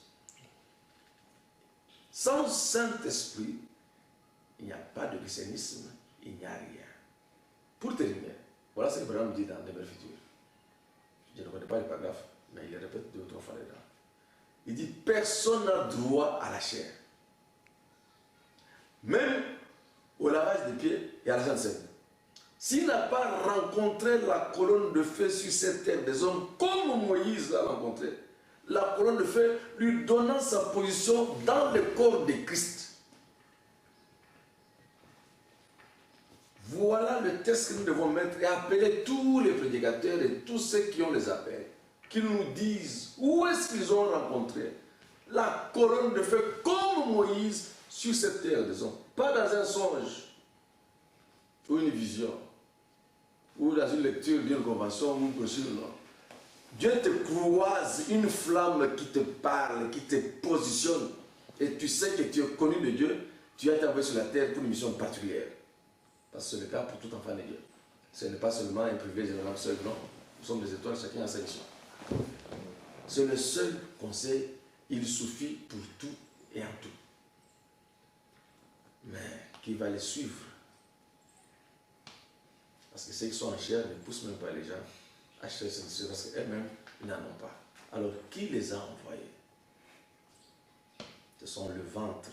Sans Saint-Esprit, il n'y a pas de christianisme, il n'y a rien. Pour terminer, voilà ce que Abraham dit dans Demeure Future. Je ne connais pas le paragraphe, mais il le répète 2 ou 3 fois dedans. Il dit, personne n'a droit à la chair. Même au lavage des pieds et à la Sainte. S'il n'a pas rencontré la colonne de feu sur cette terre des hommes, comme Moïse l'a rencontré, la colonne de feu lui donnant sa position dans le corps de Christ. Voilà le texte que nous devons mettre et appeler tous les prédicateurs et tous ceux qui ont les appels, qu'ils nous disent où est-ce qu'ils ont rencontré la colonne de feu comme Moïse sur cette terre des hommes. Pas dans un songe ou une vision ou dans une lecture d'une convention ou une brochure, non. Dieu te croise une flamme qui te parle, qui te positionne et tu sais que tu es connu de Dieu, tu as été envoyé sur la terre pour une mission particulière. Parce que c'est le cas pour tout enfant de Dieu. Ce n'est pas seulement un privilège de l'homme seul, non. Nous sommes des étoiles, chacun a sa mission. C'est le seul conseil, il suffit pour tout et en tout. Mais qui va les suivre? Parce que ceux qui sont en chair ne poussent même pas les gens à chercher cette chose parce qu'elles-mêmes n'en ont pas. Alors, qui les a envoyés? Ce sont le ventre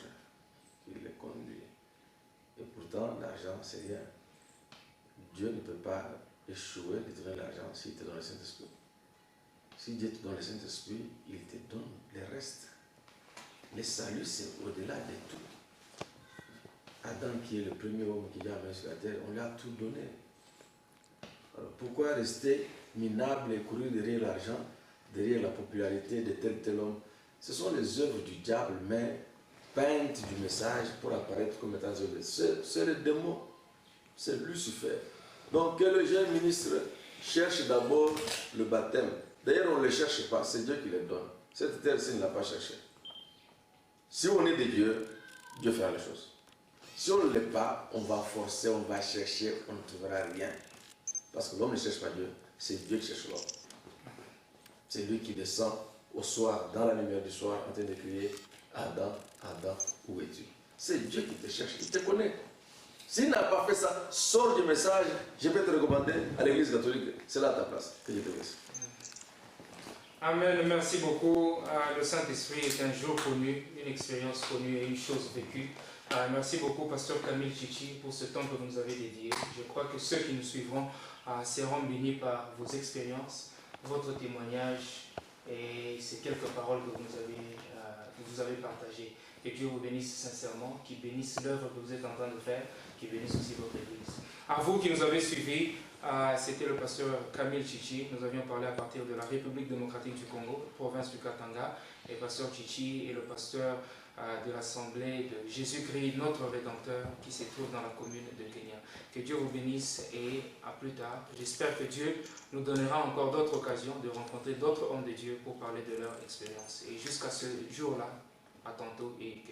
qui les conduit. Et pourtant, l'argent, c'est rien. Dieu ne peut pas échouer de te donner l'argent s'il te donne le Saint-Esprit. Si Dieu te donne le Saint-Esprit, il te donne le reste. Le salut, c'est au-delà de tout. Adam, qui est le premier homme qui a amené sur la terre, on lui a tout donné. Alors, pourquoi rester minable et courir derrière l'argent, derrière la popularité de tel homme? Ce sont les œuvres du diable, mais peintes du message pour apparaître comme étant œuvres. C'est le démon, c'est Lucifer. Donc, que le jeune ministre cherche d'abord le baptême. D'ailleurs, on ne le cherche pas, c'est Dieu qui le donne. Cette terre-ci ne l'a pas cherché. Si on est de Dieu, Dieu fera les choses. Si on ne l'est pas, on va forcer, on va chercher, on ne trouvera rien. Parce que l'homme ne cherche pas Dieu, c'est Dieu qui cherche l'homme. C'est lui qui descend au soir, dans la lumière du soir, en train de crier, Adam, Adam, où es-tu? C'est Dieu qui te cherche, il te connaît. S'il n'a pas fait ça, sors du message, je vais te recommander à l'église catholique. C'est là ta place, que je te laisse. Amen, merci beaucoup. Le Saint-Esprit est un jour connu, une expérience connue et une chose vécue. Merci beaucoup, Pasteur Camille Chichi, pour ce temps que vous nous avez dédié. Je crois que ceux qui nous suivront seront bénis par vos expériences, votre témoignage et ces quelques paroles que vous avez partagées. Que Dieu vous bénisse sincèrement, qu'il bénisse l'œuvre que vous êtes en train de faire, qu'il bénisse aussi votre église. À vous qui nous avez suivis, c'était le pasteur Camille Chichi. Nous avions parlé à partir de la République démocratique du Congo, province du Katanga. Et pasteur Chichi est le pasteur de l'Assemblée de Jésus-Christ, notre Rédempteur, qui se trouve dans la commune de Kenya. Que Dieu vous bénisse et à plus tard. J'espère que Dieu nous donnera encore d'autres occasions de rencontrer d'autres hommes de Dieu pour parler de leur expérience. Et jusqu'à ce jour-là, à tantôt et